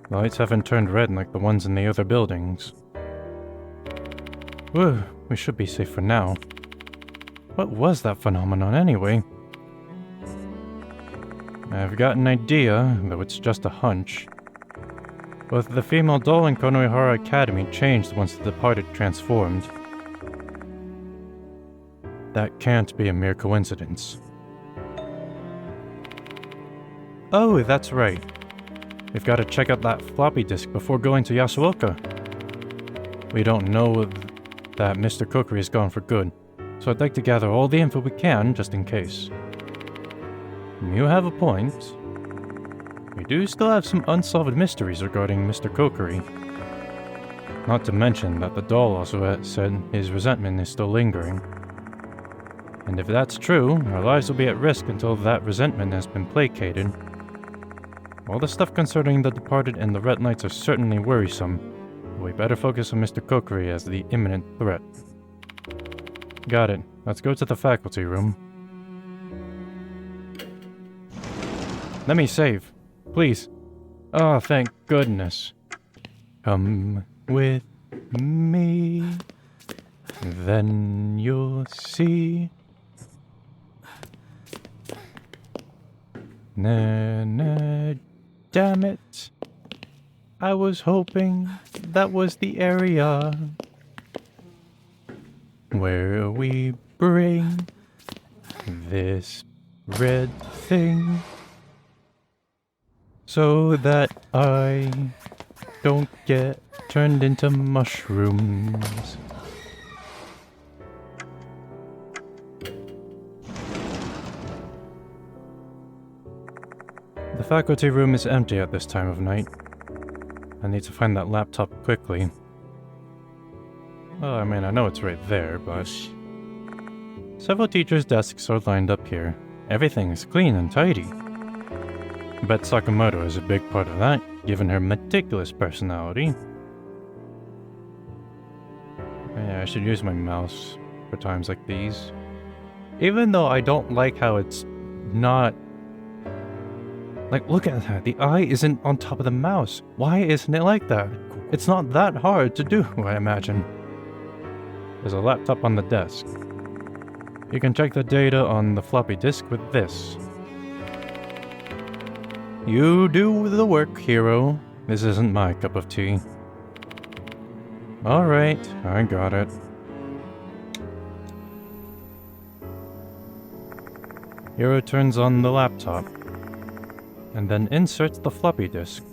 The lights haven't turned red like the ones in the other buildings. Whew, we should be safe for now. What was that phenomenon anyway? I've got an idea, though it's just a hunch. Both the female doll in Konohara Academy changed once the departed transformed. That can't be a mere coincidence. Oh, that's right. We've got to check out that floppy disk before going to Yasuoka. We don't know that Mr. Kokkuri is gone for good, so I'd like to gather all the info we can, just in case. You have a point. We do still have some unsolved mysteries regarding Mr. Kokkuri. Not to mention that the doll also said his resentment is still lingering. And if that's true, our lives will be at risk until that resentment has been placated. All the stuff concerning the departed and the red lights are certainly worrisome, but we better focus on Mr. Kokkuri as the imminent threat. Got it. Let's go to the faculty room. Let me save. Please. Oh, thank goodness. Come with me, then you'll see. Nah, damn it. I was hoping that was the area. where we bring this red thing so that I don't get turned into mushrooms. The faculty room is empty at this time of night. I need to find that laptop quickly. Well, I mean, I know it's right there, but... Several teachers' desks are lined up here. Everything is clean and tidy. I bet Sakamoto is a big part of that, given her meticulous personality. Yeah, I should use my mouse for times like these. Even though I don't like how it's not... Like, look at that. The eye isn't on top of the mouse. Why isn't it like that? It's not that hard to do, I imagine. There's a laptop on the desk. You can check the data on the floppy disk with this. You do the work, hero. This isn't my cup of tea. Alright, I got it. Hero turns on the laptop, and then inserts the floppy disk.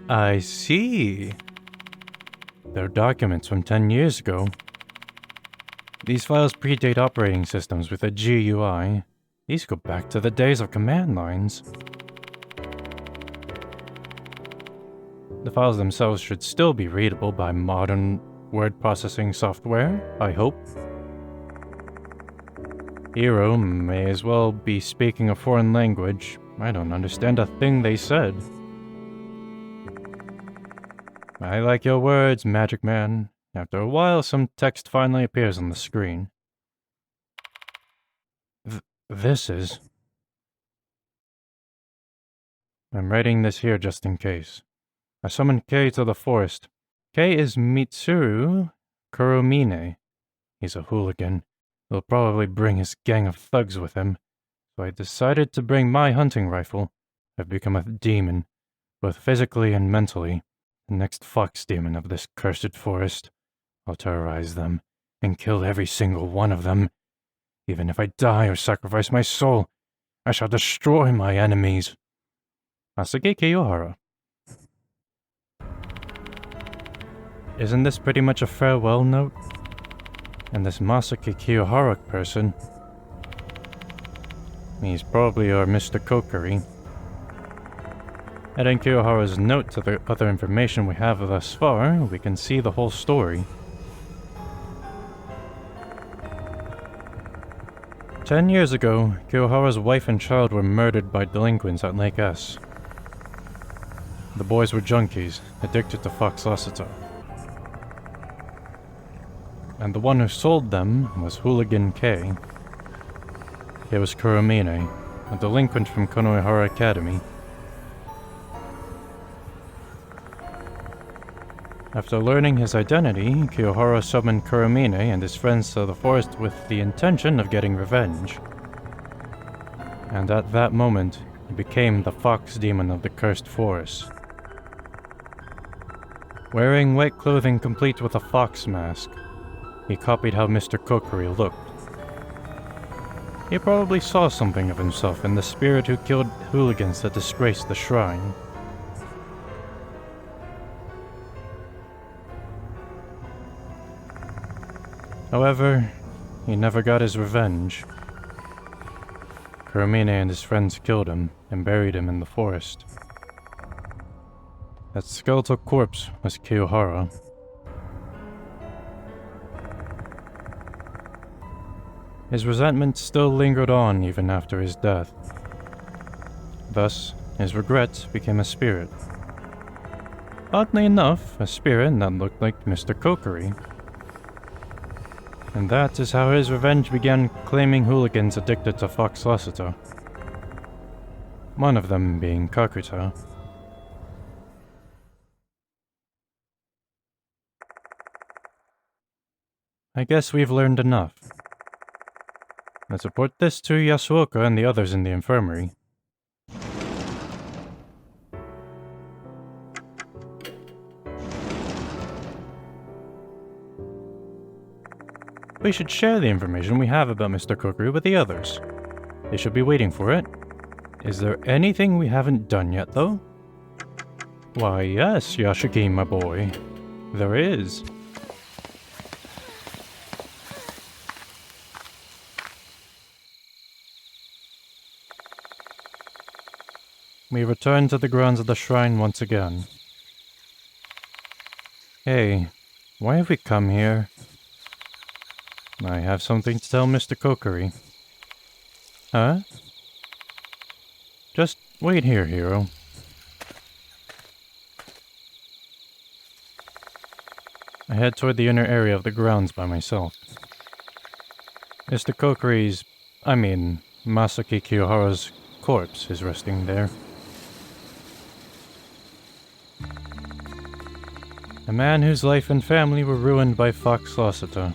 I see. They're documents from 10 years ago. These files predate operating systems with a GUI. These go back to the days of command lines. The files themselves should still be readable by modern word processing software, I hope. Hero may as well be speaking a foreign language. I don't understand a thing they said. I like your words, Magic Man. After a while, some text finally appears on the screen. This is... I'm writing this here just in case. I summoned Kei to the forest. Kei is Mitsuru Kuromine. He's a hooligan. He'll probably bring his gang of thugs with him. So I decided to bring my hunting rifle. I've become a demon, both physically and mentally. The next fox demon of this cursed forest. I'll terrorize them, and kill every single one of them. Even if I die or sacrifice my soul, I shall destroy my enemies. Asage Kiyohara. Isn't this pretty much a farewell note? And this Masaki Kiyohara person, he's probably our Mister Kokkuri. Adding Kiyohara's note to the other information we have thus far, we can see the whole story. 10 years ago, Kiyohara's wife and child were murdered by delinquents at Lake S. The boys were junkies, addicted to fox lasseter. And the one who sold them was Hooligan K. It was Kuromine, a delinquent from Konohara Academy. After learning his identity, Kiyohara summoned Kuromine and his friends to the forest with the intention of getting revenge. And at that moment, he became the fox demon of the cursed forest. Wearing white clothing complete with a fox mask, he copied how Mister Kokkuri looked. He probably saw something of himself in the spirit who killed hooligans that disgraced the shrine. However, he never got his revenge. Kuromine and his friends killed him and buried him in the forest. That skeletal corpse was Kiyohara. His resentment still lingered on even after his death. Thus, his regret became a spirit. Oddly enough, a spirit that looked like Mister Kokkuri. And that is how his revenge began, claiming hooligans addicted to fox lasseter. One of them being Kakuta. I guess we've learned enough. Let's report this to Yasuoka and the others in the infirmary. We should share the information we have about Mr. Kokkuri with the others. They should be waiting for it. Is there anything we haven't done yet, though? Why, yes, Yashiki, my boy. There is. We return to the grounds of the shrine once again. Hey, why have we come here? I have something to tell Mr. Kokkuri. Huh? Just wait here, hero. I head toward the inner area of the grounds by myself. Mr. Kokkuri's, Masaki Kiyohara's corpse is resting there. A man whose life and family were ruined by Fox Lassiter.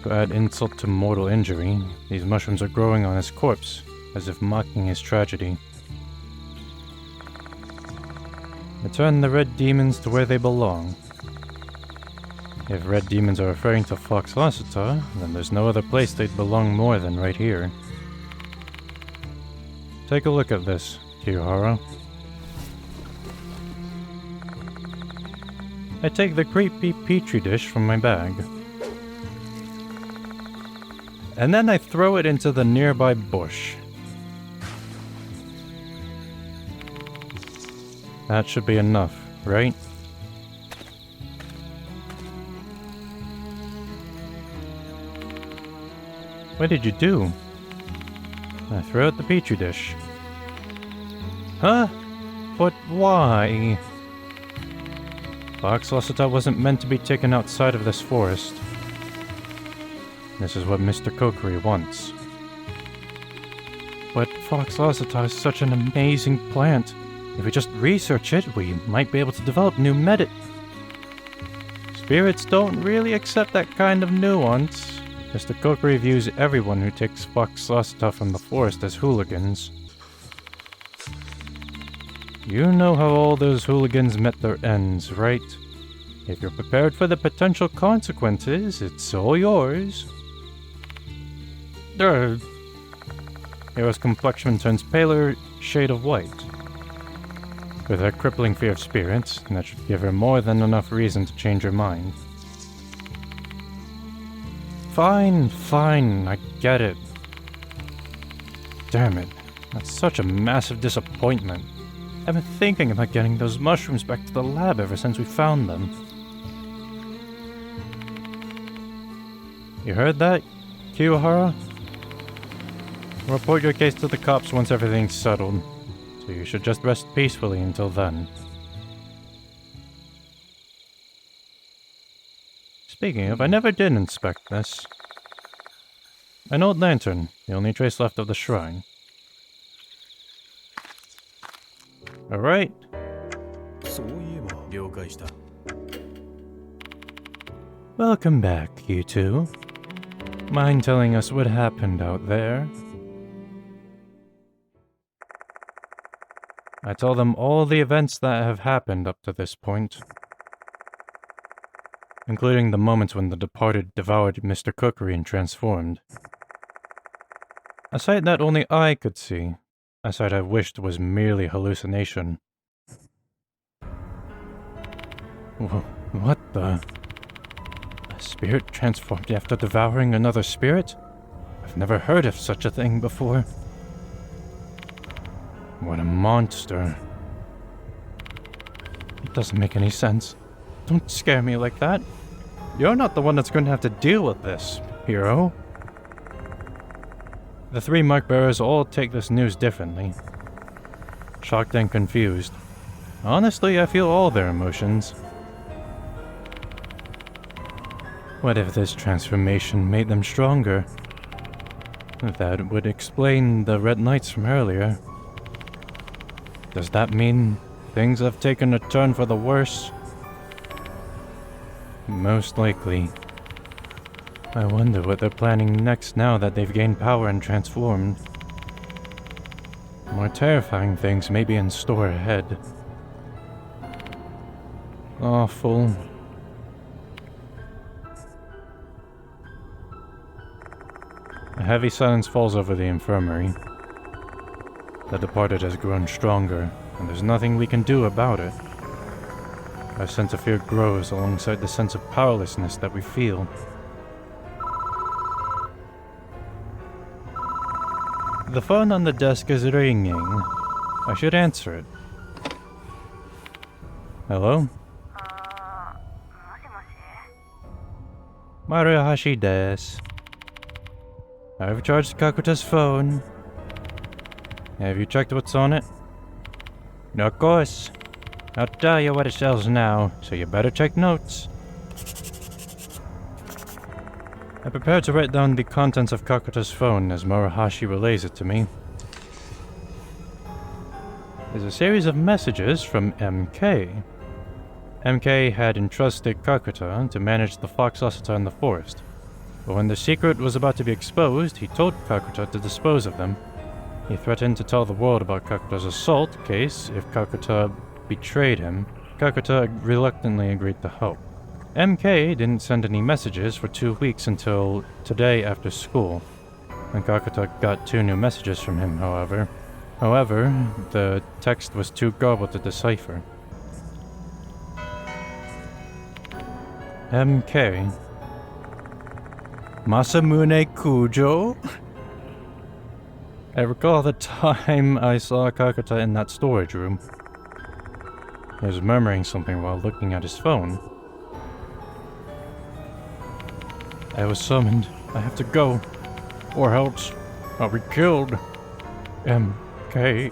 To add insult to mortal injury, these mushrooms are growing on his corpse, as if mocking his tragedy. Return the red demons to where they belong. If red demons are referring to Fox Lassiter, then there's no other place they'd belong more than right here. Take a look at this, Kiyohara. I take the creepy petri dish from my bag. And then I throw it into the nearby bush. That should be enough, right? What did you do? I threw out the petri dish. Huh? But why? Fox Lassiter wasn't meant to be taken outside of this forest. This is what Mister Kokkuri wants. But Fox Lassiter is such an amazing plant. If we just research it, we might be able to develop new Spirits don't really accept that kind of nuance. Mister Kokkuri views everyone who takes Fox Lassiter from the forest as hooligans. You know how all those hooligans met their ends, right? If you're prepared for the potential consequences, it's all yours. Hero's complexion turns paler shade of white. With her crippling fear of spirits, that should give her more than enough reason to change her mind. Fine, I get it. Damn it, that's such a massive disappointment. I've been thinking about getting those mushrooms back to the lab ever since we found them. You heard that, Kiyohara? Report your case to the cops once everything's settled, so you should just rest peacefully until then. Speaking of, I never did inspect this. An old lantern, the only trace left of the shrine. Alright. Welcome back, you two. Mind telling us what happened out there? I tell them all the events that have happened up to this point, including the moments when the departed devoured Mister Kokkuri and transformed. A sight that only I could see, a sight I wished was merely hallucination. What the? A spirit transformed after devouring another spirit? I've never heard of such a thing before. What a monster. It doesn't make any sense. Don't scare me like that. You're not the one that's going to have to deal with this, hero. The three mark bearers all take this news differently. Shocked and confused. Honestly, I feel all their emotions. What if this transformation made them stronger? That would explain the red lights from earlier. Does that mean things have taken a turn for the worse? Most likely. I wonder what they're planning next now that they've gained power and transformed. More terrifying things may be in store ahead. Awful. A heavy silence falls over the infirmary. The departed has grown stronger, and there's nothing we can do about it. Our sense of fear grows alongside the sense of powerlessness that we feel. The phone on the desk is ringing. I should answer it. Hello? Maruhashi desu. I've charged Kakuta's phone. Have you checked what's on it? No, of course. I'll tell you what it says now, so you better take notes. I prepared to write down the contents of Kakuta's phone as Maruhashi relays it to me. There's a series of messages from MK. MK had entrusted Kakuta to manage the fox Asuta in the forest, but when the secret was about to be exposed, he told Kakuta to dispose of them. He threatened to tell the world about Kakuta's assault case if Kakuta betrayed him. Kakuta reluctantly agreed to help. MK didn't send any messages for 2 weeks until today after school, and Kakuta got 2 new messages from him, however. The text was too garbled to decipher. MK. Masamune Kujo? I recall the time I saw Kakuta in that storage room. He was murmuring something while looking at his phone. I was summoned. I have to go. Or else I'll be killed. MK.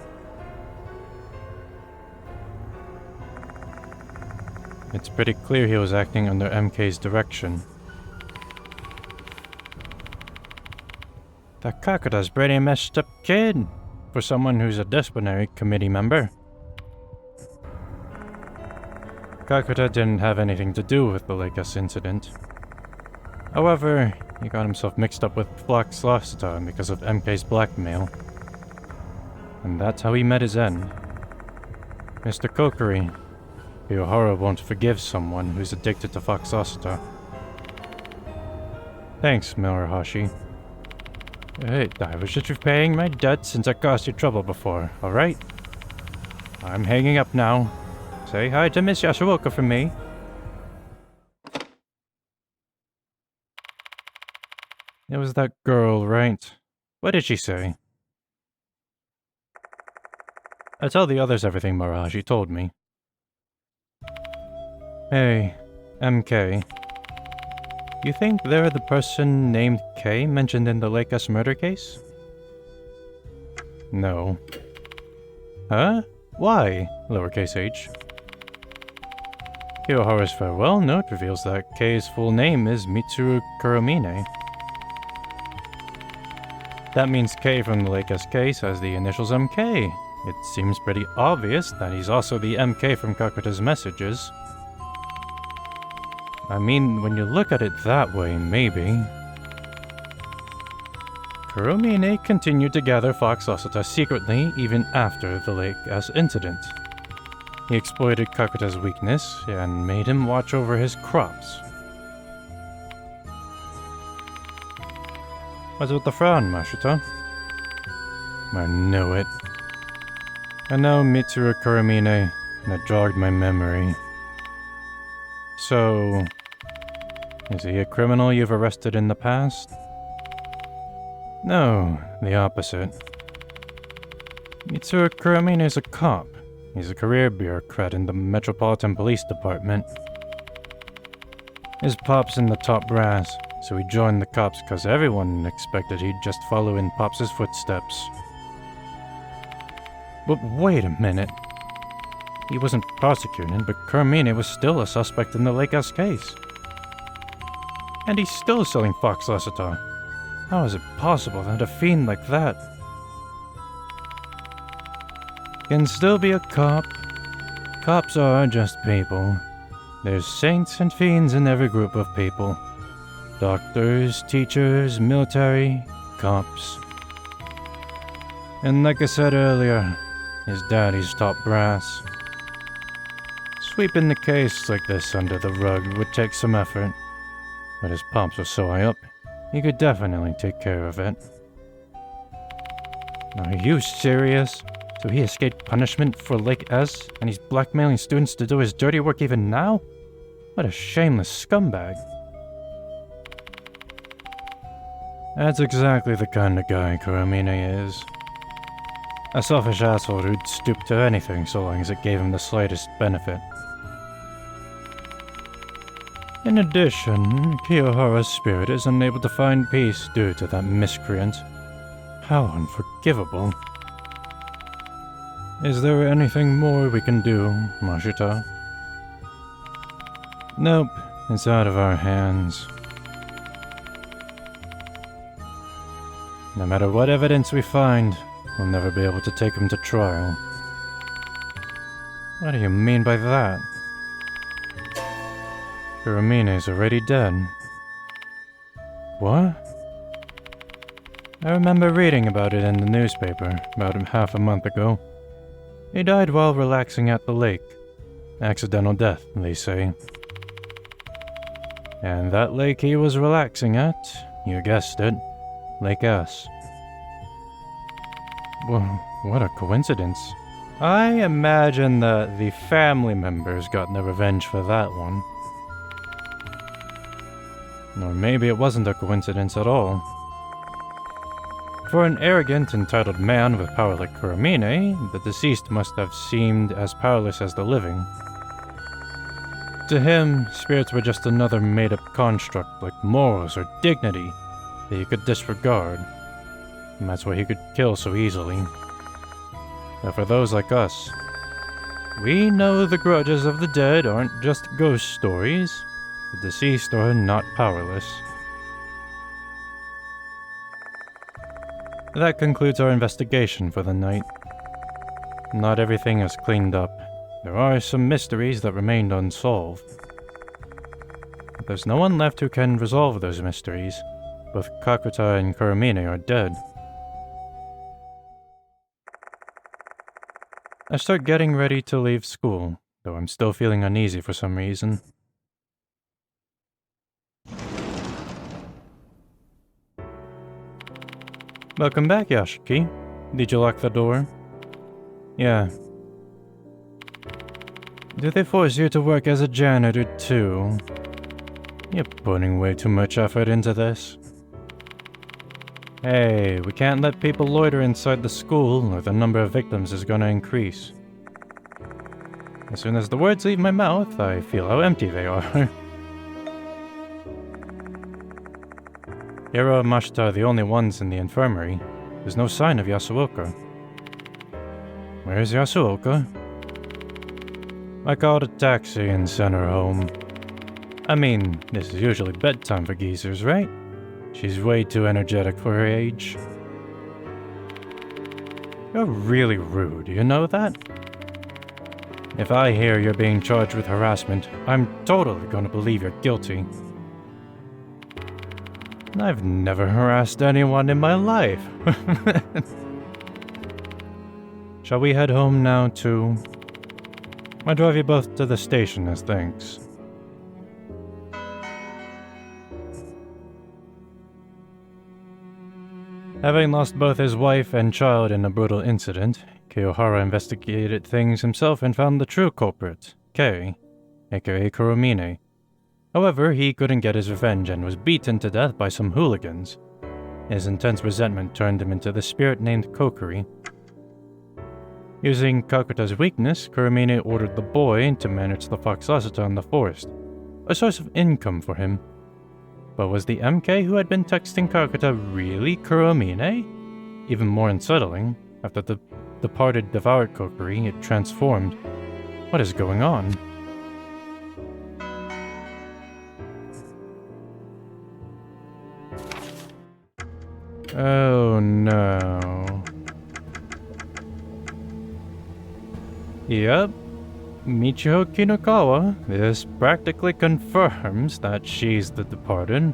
It's pretty clear he was acting under MK's direction. That Kakuta's pretty messed up kid for someone who's a disciplinary committee member. Kakuta didn't have anything to do with the Lakers incident. However, he got himself mixed up with Fox Asuta because of MK's blackmail. And that's how he met his end. Mister Kokkuri. Kiyohara won't forgive someone who's addicted to fox Asuta. Thanks, Maruhashi. Hey, I was just repaying my debt since I caused you trouble before, alright? I'm hanging up now. Say hi to Miss Yasuoka from me. It was that girl, right? What did she say? I tell the others everything Maruhashi told me. Hey, MK. You think they're the person named K mentioned in the Lakers murder case? No. Huh? Why? Lowercase h. Kiyohara's farewell note reveals that K's full name is Mitsuru Kuromine. That means K from the Lakers case has the initials MK. It seems pretty obvious that he's also the MK from Kakuta's messages. I mean, when you look at it that way, maybe. Kuromine continued to gather fox Asuta secretly even after the Lake S incident. He exploited Kakuta's weakness and made him watch over his crops. What's with the frown, Mashita? I knew it. I know Mitsuru Kuromine, and it jogged my memory. So, is he a criminal you've arrested in the past? No, the opposite. Mitsuru Kuromine is a cop. He's a career bureaucrat in the Metropolitan Police Department. His pop's in the top brass, so he joined the cops because everyone expected he'd just follow in Pop's footsteps. But wait a minute. He wasn't prosecuted, but Kuromine was still a suspect in the Lake S case. And he's still selling fox Asuta. How is it possible that a fiend like that can still be a cop? Cops are just people. There's saints and fiends in every group of people. Doctors, teachers, military, cops. And like I said earlier, his daddy's top brass. Sweeping the case like this under the rug would take some effort, but his pops was so high up, He could definitely take care of it. Are you serious? So he escaped punishment for Lake S, and he's blackmailing students to do his dirty work even now? What a shameless scumbag. That's exactly the kind of guy Kuramine is. A selfish asshole who'd stoop to anything so long as it gave him the slightest benefit. In addition, Kiyohara's spirit is unable to find peace due to that miscreant. How unforgivable. Is there anything more we can do, Mashita? Nope, it's out of our hands. No matter what evidence we find, we'll never be able to take him to trial. What do you mean by that? Kuramine's already dead. What? I remember reading about it in the newspaper about half a month ago. He died while relaxing at the lake. Accidental death, they say. And that lake he was relaxing at, you guessed it, Lake S. Well, what a coincidence. I imagine that the family members got their revenge for that one. Or maybe it wasn't a coincidence at all. For an arrogant, entitled man with power like Kuramine, the deceased must have seemed as powerless as the living. To him, spirits were just another made-up construct like morals or dignity that he could disregard. And that's why he could kill so easily. But for those like us, we know the grudges of the dead aren't just ghost stories. The deceased are not powerless. That concludes our investigation for the night. Not everything is cleaned up. There are some mysteries that remained unsolved. But there's no one left who can resolve those mysteries. Both Kakuta and Kuramine are dead. I start getting ready to leave school, though I'm still feeling uneasy for some reason. Welcome back, Yashiki. Did you lock the door? Yeah. Do they force you to work as a janitor too? You're putting way too much effort into this. Hey, we can't let people loiter inside the school or the number of victims is gonna increase. As soon as the words leave my mouth, I feel how empty they are. Hiro and Mashita are the only ones in the infirmary. There's no sign of Yasuoka. Where's Yasuoka? I called a taxi and sent her home. I mean, this is usually bedtime for geezers, right? She's way too energetic for her age. You're really rude, you know that? If I hear you're being charged with harassment, I'm totally gonna believe you're guilty. I've never harassed anyone in my life. Shall we head home now, too? I'll drive you both to the station as thanks. Having lost both his wife and child in a brutal incident, Kiyohara investigated things himself and found the true culprit, Kei, aka Kuramine. However, he couldn't get his revenge and was beaten to death by some hooligans. His intense resentment turned him into the spirit named Kokkuri. Using Kakuta's weakness, Kuramine ordered the boy to manage the fox lasseter in the forest, a source of income for him. But was the MK who had been texting Kakuta really Kuramine? Even more unsettling, after the departed devoured Kokkuri, it transformed. What is going on? Oh no. Yep. Michiho Kinokawa. This practically confirms that she's the departed.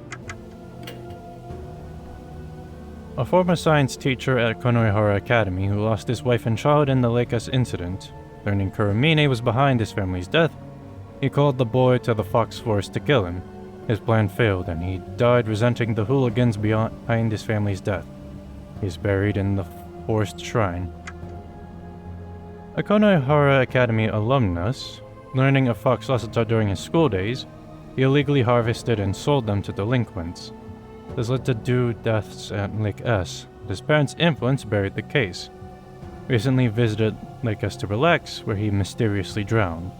A former science teacher at Konohara Academy who lost his wife and child in the Lake S incident. Learning Kuramine was behind his family's death, he called the boy to the fox forest to kill him, His plan failed and he died resenting the hooligans behind his family's death. He's buried in the forest shrine. A Konohara Academy alumnus, learning of Fox Lasseter during his school days, he illegally harvested and sold them to delinquents. This led to 2 deaths at Lake S. His parents' influence buried the case. Recently visited Lake S to relax, where he mysteriously drowned.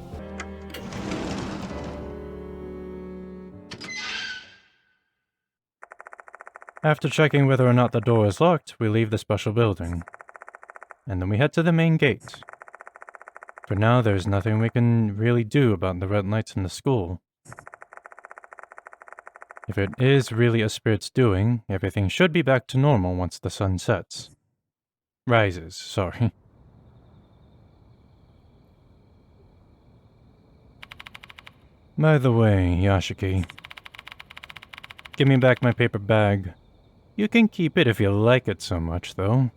After checking whether or not the door is locked, we leave the special building. And then we head to the main gate. For now, there's nothing we can really do about the red lights in the school. If it is really a spirit's doing, everything should be back to normal once the sun sets. Rises, sorry. By the way, Yashiki, give me back my paper bag. You can keep it if you like it so much, though.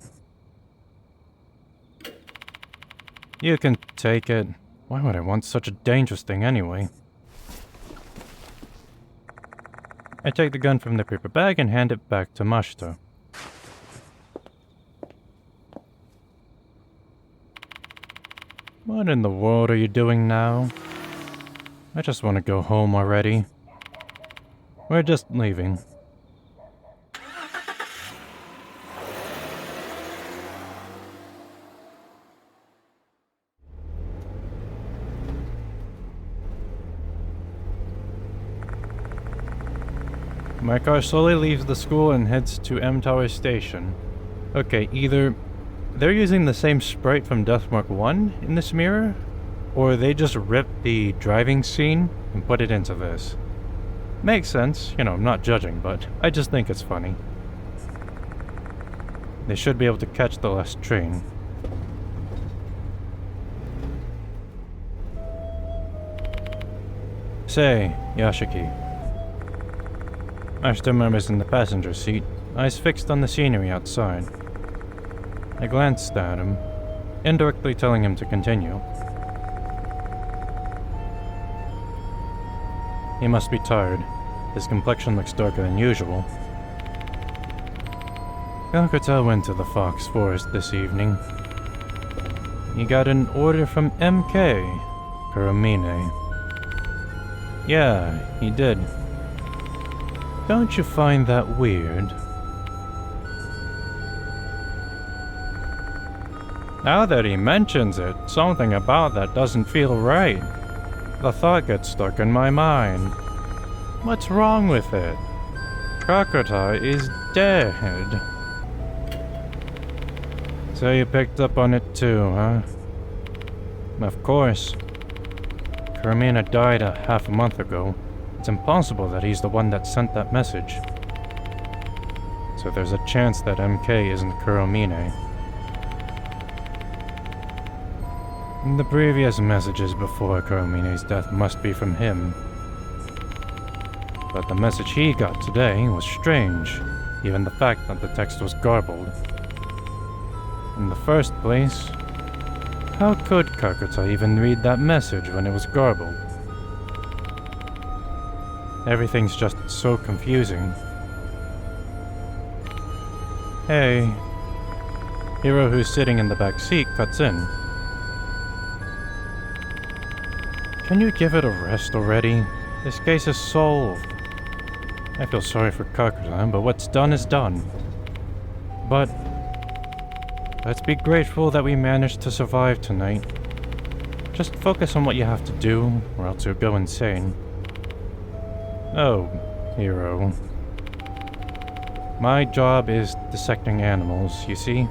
You can take it. Why would I want such a dangerous thing anyway? I take the gun from the paper bag and hand it back to Mashita. What in the world are you doing now? I just want to go home already. We're just leaving. My car slowly leaves the school and heads to M Tower Station. Okay, either they're using the same sprite from Deathmark 1 in this mirror, or they just ripped the driving scene and put it into this. Makes sense, you know, I'm not judging, but I just think it's funny. They should be able to catch the last train. Say, Yashiki. Ashton murmurs in the passenger seat, eyes fixed on the scenery outside. I glanced at him, indirectly telling him to continue. He must be tired. His complexion looks darker than usual. Calcutta went to the Fox Forest this evening. He got an order from MK, Kuramine. Yeah, he did. Don't you find that weird? Now that he mentions it, something about that doesn't feel right. The thought gets stuck in my mind. What's wrong with it? Kakuta is dead. So you picked up on it too, huh? Of course. Kuramina died a half a month ago. It's impossible that he's the one that sent that message. So there's a chance that MK isn't Kuromine. The previous messages before Kuromine's death must be from him. But the message he got today was strange, even the fact that the text was garbled. In the first place, how could Kakuta even read that message when it was garbled? Everything's just so confusing. Hey. Hiro, who's sitting in the back seat, cuts in. Can you give it a rest already? This case is solved. I feel sorry for Kakuta, but what's done is done. But let's be grateful that we managed to survive tonight. Just focus on what you have to do, or else you'll go insane. Oh, Hiro. My job is dissecting animals, you see?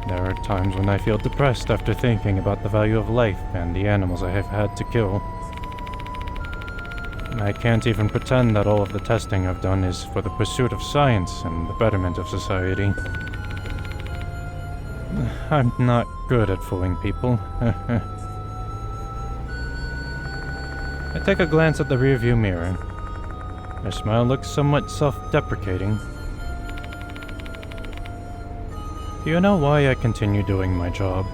There are times when I feel depressed after thinking about the value of life and the animals I have had to kill. I can't even pretend that all of the testing I've done is for the pursuit of science and the betterment of society. I'm not good at fooling people. I take a glance at the rearview mirror. Her smile looks somewhat self-deprecating. Do you know why I continue doing my job?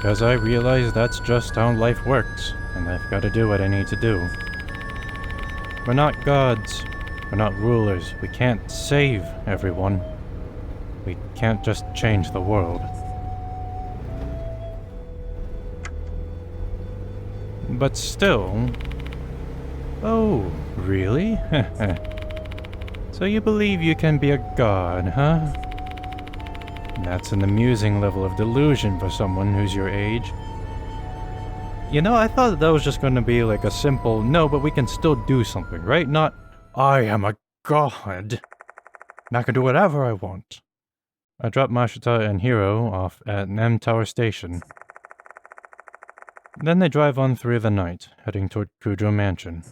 because I realize that's just how life works, and I've got to do what I need to do. We're not gods. We're not rulers. We can't save everyone. We can't just change the world. But still... Oh, really? So you believe you can be a god, huh? That's an amusing level of delusion for someone who's your age. You know, I thought that was just going to be like a simple, no, but we can still do something, right? Not, I am a god, and I can do whatever I want. I dropped Mashita and Hiro off at M Tower Station. Then they drive on through the night, heading toward Kujo Mansion.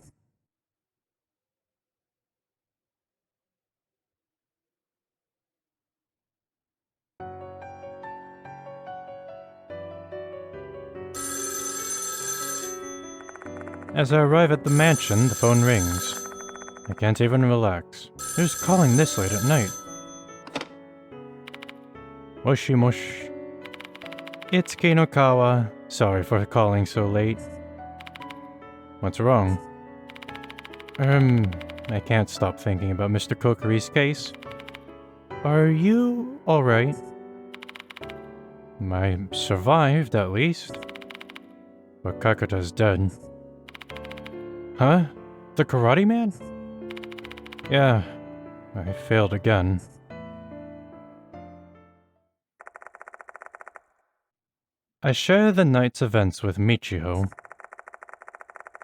As I arrive at the mansion, the phone rings. I can't even relax. Who's calling this late at night? Moshi mosh. It's Kinokawa. Sorry for calling so late. What's wrong? I can't stop thinking about Mister Kokkuri's case. Are you alright? I survived, at least. But Kakuta's dead. Huh? The karate man? Yeah, I failed again. I share the night's events with Michiho.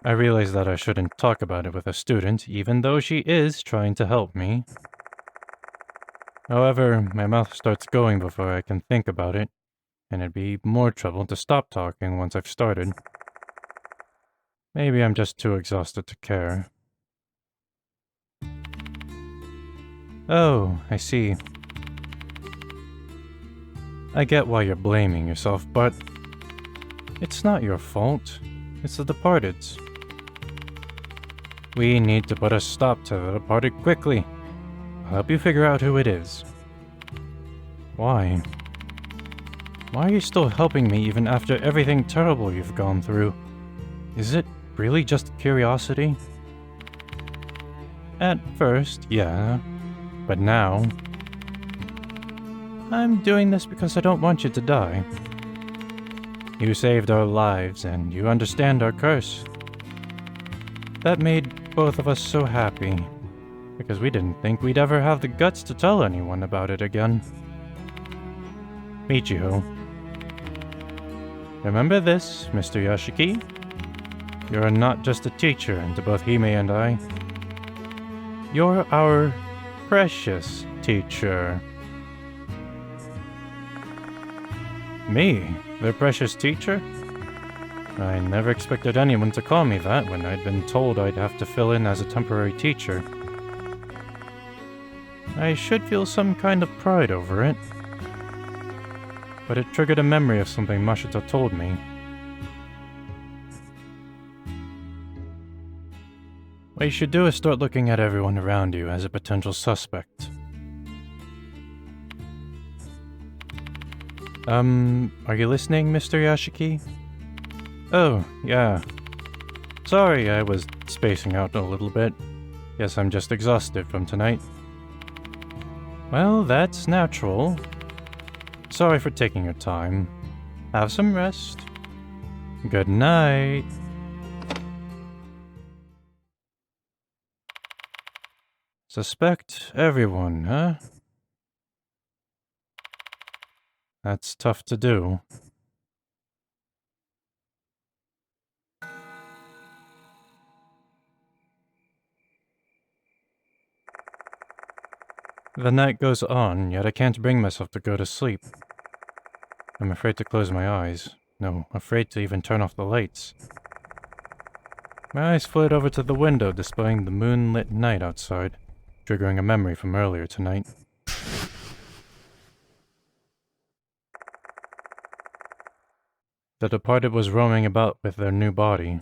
I realize that I shouldn't talk about it with a student, even though she is trying to help me. However, my mouth starts going before I can think about it, and it'd be more trouble to stop talking once I've started. Maybe I'm just too exhausted to care. Oh, I see. I get why you're blaming yourself, but it's not your fault. It's the Departed's. We need to put a stop to the Departed quickly. I'll help you figure out who it is. Why? Why are you still helping me even after everything terrible you've gone through? Is it really just curiosity? At first, yeah. But now... I'm doing this because I don't want you to die. You saved our lives, and you understand our curse. That made both of us so happy, because we didn't think we'd ever have the guts to tell anyone about it again. Michiho. Remember this, Mr. Yashiki? You're not just a teacher to both Hime and I. You're our precious teacher. Me? Their precious teacher? I never expected anyone to call me that when I'd been told I'd have to fill in as a temporary teacher. I should feel some kind of pride over it. But it triggered a memory of something Mashita told me. What you should do is start looking at everyone around you as a potential suspect. Are you listening, Mr. Yashiki? Oh, yeah. Sorry, I was spacing out a little bit. Guess I'm just exhausted from tonight. Well, that's natural. Sorry for taking your time. Have some rest. Good night. Suspect everyone, huh? That's tough to do. The night goes on, yet I can't bring myself to go to sleep. I'm afraid to close my eyes. No, afraid to even turn off the lights. My eyes float over to the window, displaying the moonlit night outside, triggering a memory from earlier tonight. The Departed was roaming about with their new body.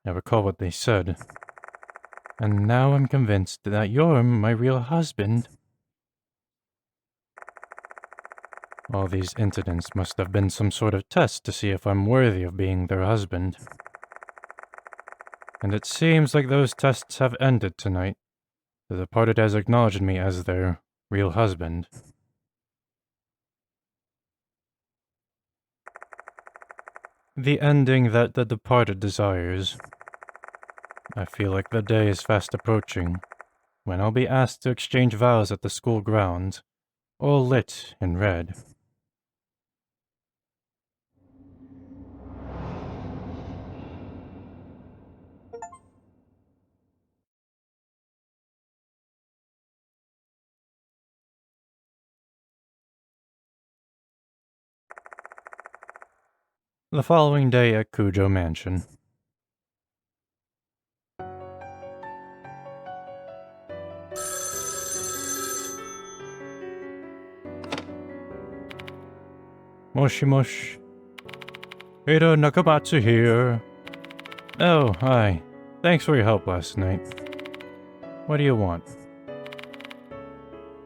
I recall what they said. And now I'm convinced that you're my real husband. All these incidents must have been some sort of test to see if I'm worthy of being their husband. And it seems like those tests have ended tonight. The departed has acknowledged me as their real husband. The ending that the departed desires. I feel like the day is fast approaching, when I'll be asked to exchange vows at the school grounds, all lit in red. The following day at Kujo Mansion. Moshi mosh. Ada Nakamatsu here. Oh, hi. Thanks for your help last night. What do you want?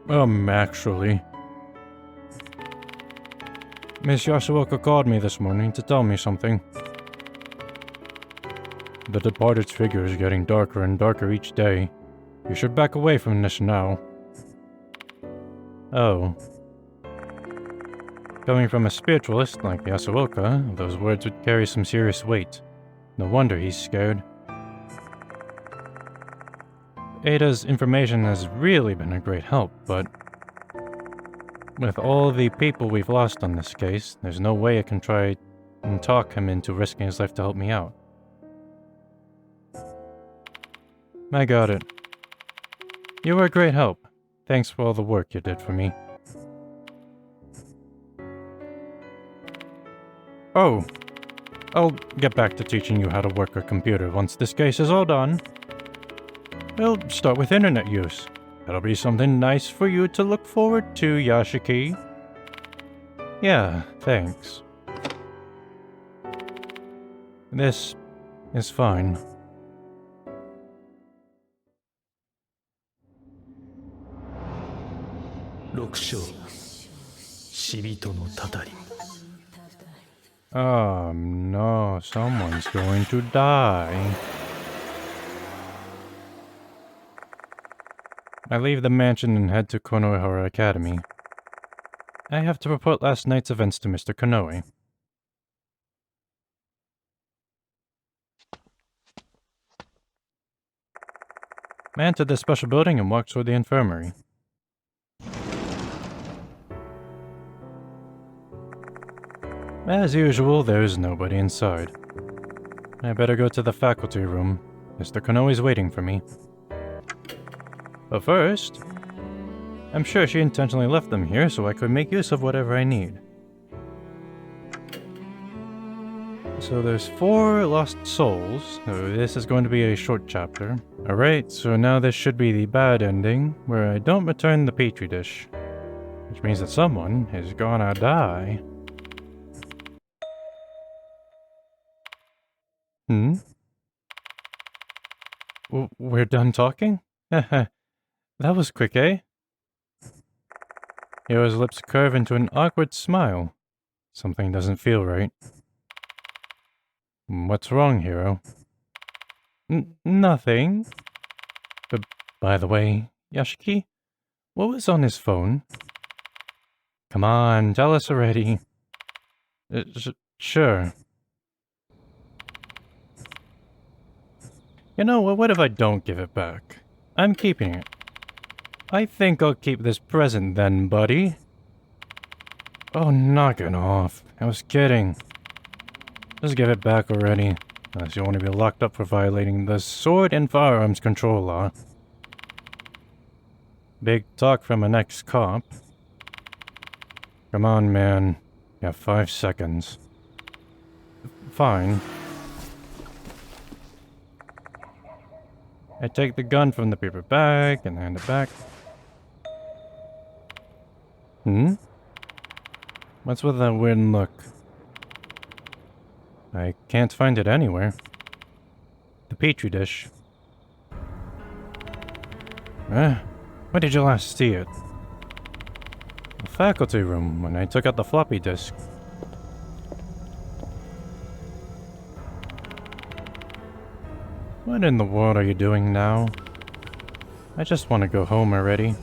Actually, Miss Yasuoka called me this morning to tell me something. The departed's figure is getting darker and darker each day. You should back away from this now. Oh. Coming from a spiritualist like Yasuoka, those words would carry some serious weight. No wonder he's scared. Ada's information has really been a great help, but with all the people we've lost on this case, there's no way I can try and talk him into risking his life to help me out. I got it. You were a great help. Thanks for all the work you did for me. Oh, I'll get back to teaching you how to work a computer once this case is all done. We'll start with internet use. That'll be something nice for you to look forward to, Yashiki. Yeah, thanks. This is fine. Oh no, someone's going to die. I leave the mansion and head to Konohara Academy. I have to report last night's events to Mr. Konoe. I entered the special building and walked toward the infirmary. As usual, there's nobody inside. I better go to the faculty room. Mr. Konoe's waiting for me. But first, I'm sure she intentionally left them here so I could make use of whatever I need. So there's 4 lost souls. So this is going to be a short chapter. Alright, so now this should be the bad ending, where I don't return the petri dish. Which means that someone is gonna die. We're done talking? That was quick, eh? Hero's lips curve into an awkward smile. Something doesn't feel right. What's wrong, Hero? Nothing. But by the way, Yashiki, what was on his phone? Come on, tell us already. Sure. You know, what if I don't give it back? I'm keeping it. I think I'll keep this present then, buddy. Oh, knock it off. I was kidding. Just give it back already. Unless you want to be locked up for violating the Sword and Firearms Control Law. Big talk from an ex-cop. Come on, man. You have 5 seconds. Fine. I take the gun from the paper bag and hand it back. What's with that weird look? I can't find it anywhere. The petri dish. When did you last see it? faculty room when I took out the floppy disk. What in the world are you doing now? I just want to go home already.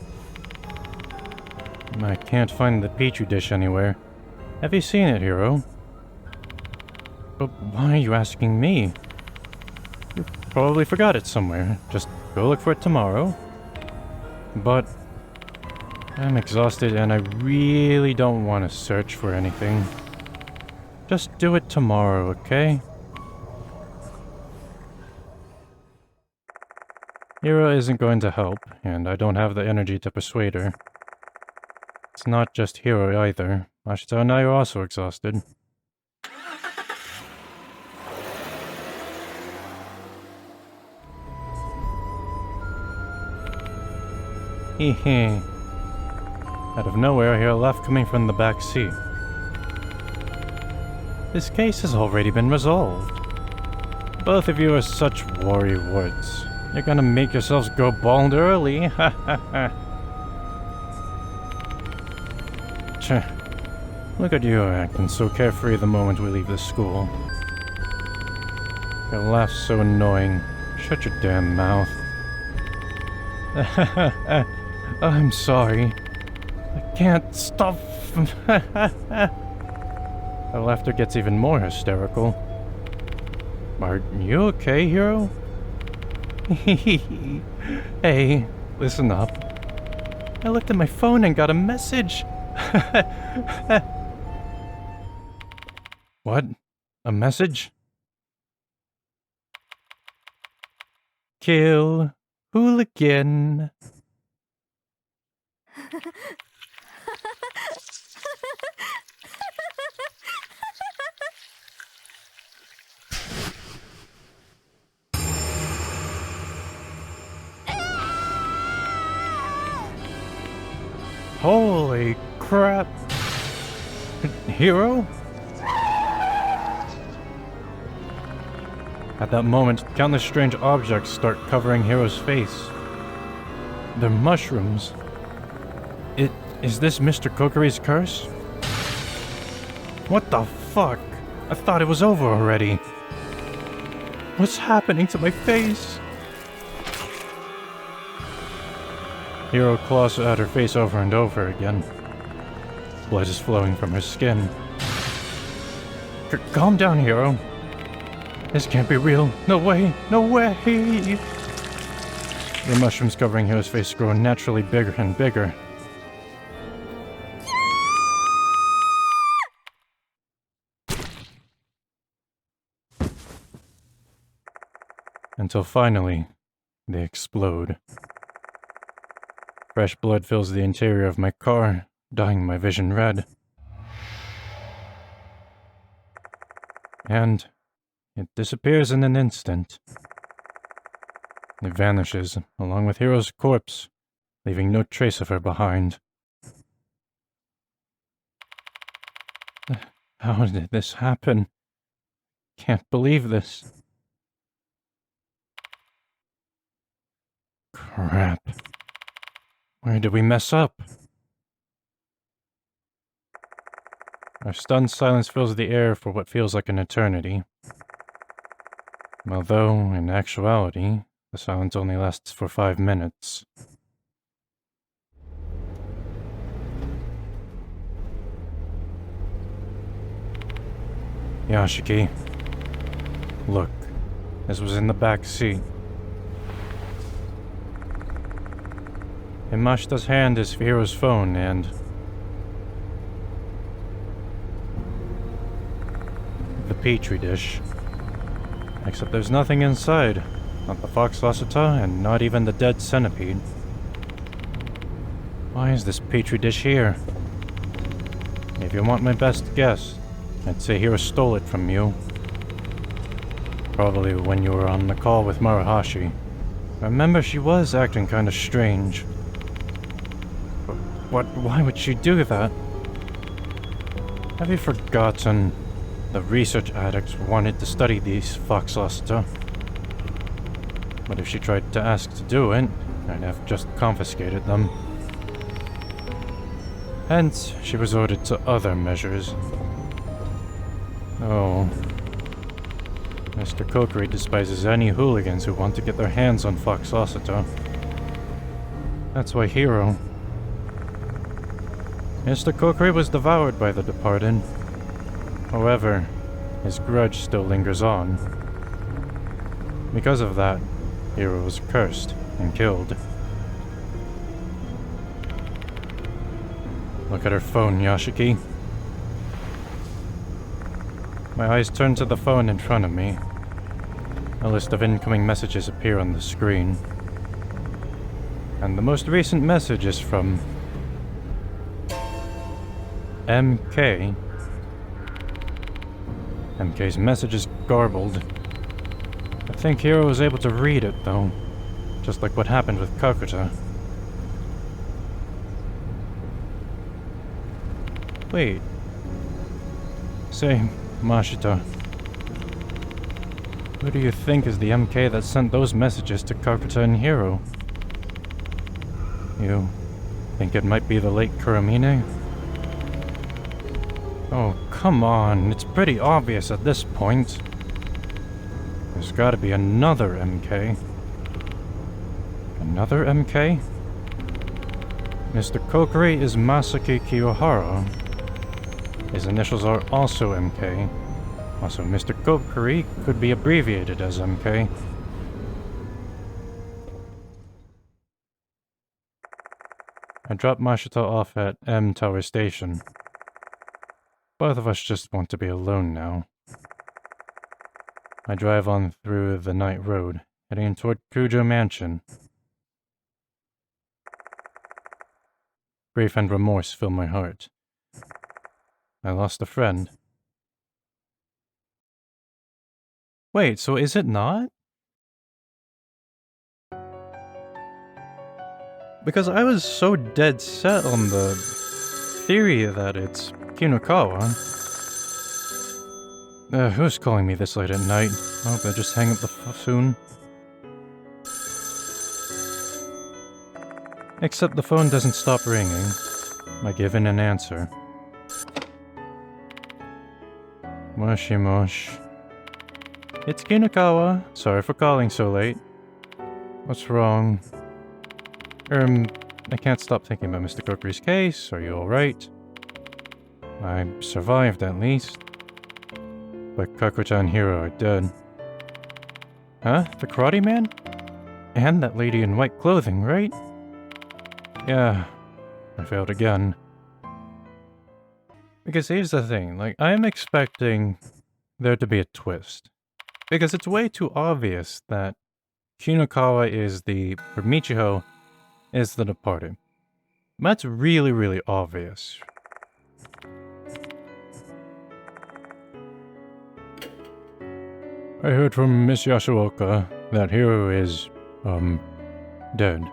I can't find the petri dish anywhere. Have you seen it, Hiro? But why are you asking me? You probably forgot it somewhere. Just go look for it tomorrow. But I'm exhausted and I really don't want to search for anything. Just do it tomorrow, okay? Hiro isn't going to help, and I don't have the energy to persuade her. It's not just Hiro either. Ashita and I are also exhausted. Hee. Out of nowhere, I hear a laugh coming from the back seat. This case has already been resolved. Both of you are such worry-warts. You're gonna make yourselves go bald early. Ha ha ha. Look at you acting so carefree the moment we leave the school. Your laugh's so annoying. Shut your damn mouth. I'm sorry. I can't stop. Her laughter gets even more hysterical. Are you okay, Hiro? Hey, listen up. I looked at my phone and got a message. What? A message? Kill Hooligan. Holy crap! Hiro? At that moment, countless strange objects start covering Hiro's face. They're mushrooms. Is this Mister Kokkuri's curse? What the fuck? I thought it was over already. What's happening to my face? Hiro claws at her face over and over again. Blood is flowing from her skin. Calm down, Hiro. This can't be real. No way. No way. The mushrooms covering Hiro's face grow naturally bigger and bigger. Until finally, they explode. Fresh blood fills the interior of my car, dyeing my vision red. And it disappears in an instant. It vanishes, along with Hiro's corpse, leaving no trace of her behind. How did this happen? Can't believe this. Crap. Where did we mess up? Our stunned silence fills the air for what feels like an eternity. Although, in actuality, the silence only lasts for 5 minutes. Yashiki. Look, this was in the back seat. In Mashita's hand is Hiro's phone and... the petri dish. Except there's nothing inside. Not the fox Lasata, and not even the dead centipede. Why is this petri dish here? If you want my best guess, I'd say Hiro stole it from you. Probably when you were on the call with Marahashi. Remember, she was acting kinda strange. But why would she do that? Have you forgotten? The research addicts wanted to study these fox Lasata. But if she tried to ask to do it, I'd have just confiscated them. Hence, she resorted to other measures. Oh. Mr. Kokkuri despises any hooligans who want to get their hands on Fox Lassiter. That's why Hero. Mr. Kokkuri was devoured by the departed. However, his grudge still lingers on. Because of that, Hero was cursed and killed. Look at her phone, Yashiki. My eyes turn to the phone in front of me. A list of incoming messages appear on the screen. And the most recent message is from MK. MK's message is garbled. I think Hero was able to read it, though. Just like what happened with Kakuta. Wait. Say, Mashita. Who do you think is the MK that sent those messages to Kakuta and Hiro? You think it might be the late Kuramine? Oh, come on. It's pretty obvious at this point. There's gotta be another MK. Another MK? Mr. Kokkuri is Masaki Kiyohara. His initials are also MK. Also, Mr. Kokkuri could be abbreviated as MK. I dropped Mashita off at M Tower Station. Both of us just want to be alone now. I drive on through the night road, heading toward Kujo Mansion. Grief and remorse fill my heart. I lost a friend. Wait, so is it not? Because I was so dead set on the theory that it's Kinukawa. Who's calling me this late at night? I hope I just hang up the soon. Except the phone doesn't stop ringing. I give in an answer. Moshi mosh. It's Kinukawa. Sorry for calling so late. What's wrong? I can't stop thinking about Mr. Kokkuri's case. Are you alright? I survived, at least. But Kakuta and Hiro are dead. Huh? The karate man? And that lady in white clothing, right? Yeah. I failed again. Because here's the thing, like, I'm expecting there to be a twist. Because it's way too obvious that Kinukawa is or Michiho is the departed. That's really, really obvious. I heard from Miss Yashuoka that Hiro is, dead.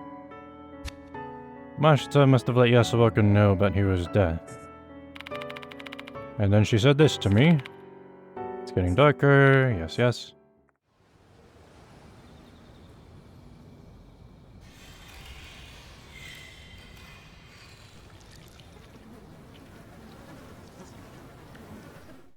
Mashita must have let Yasuoka know about Hiro's death. And then she said this to me. It's getting darker, yes, yes.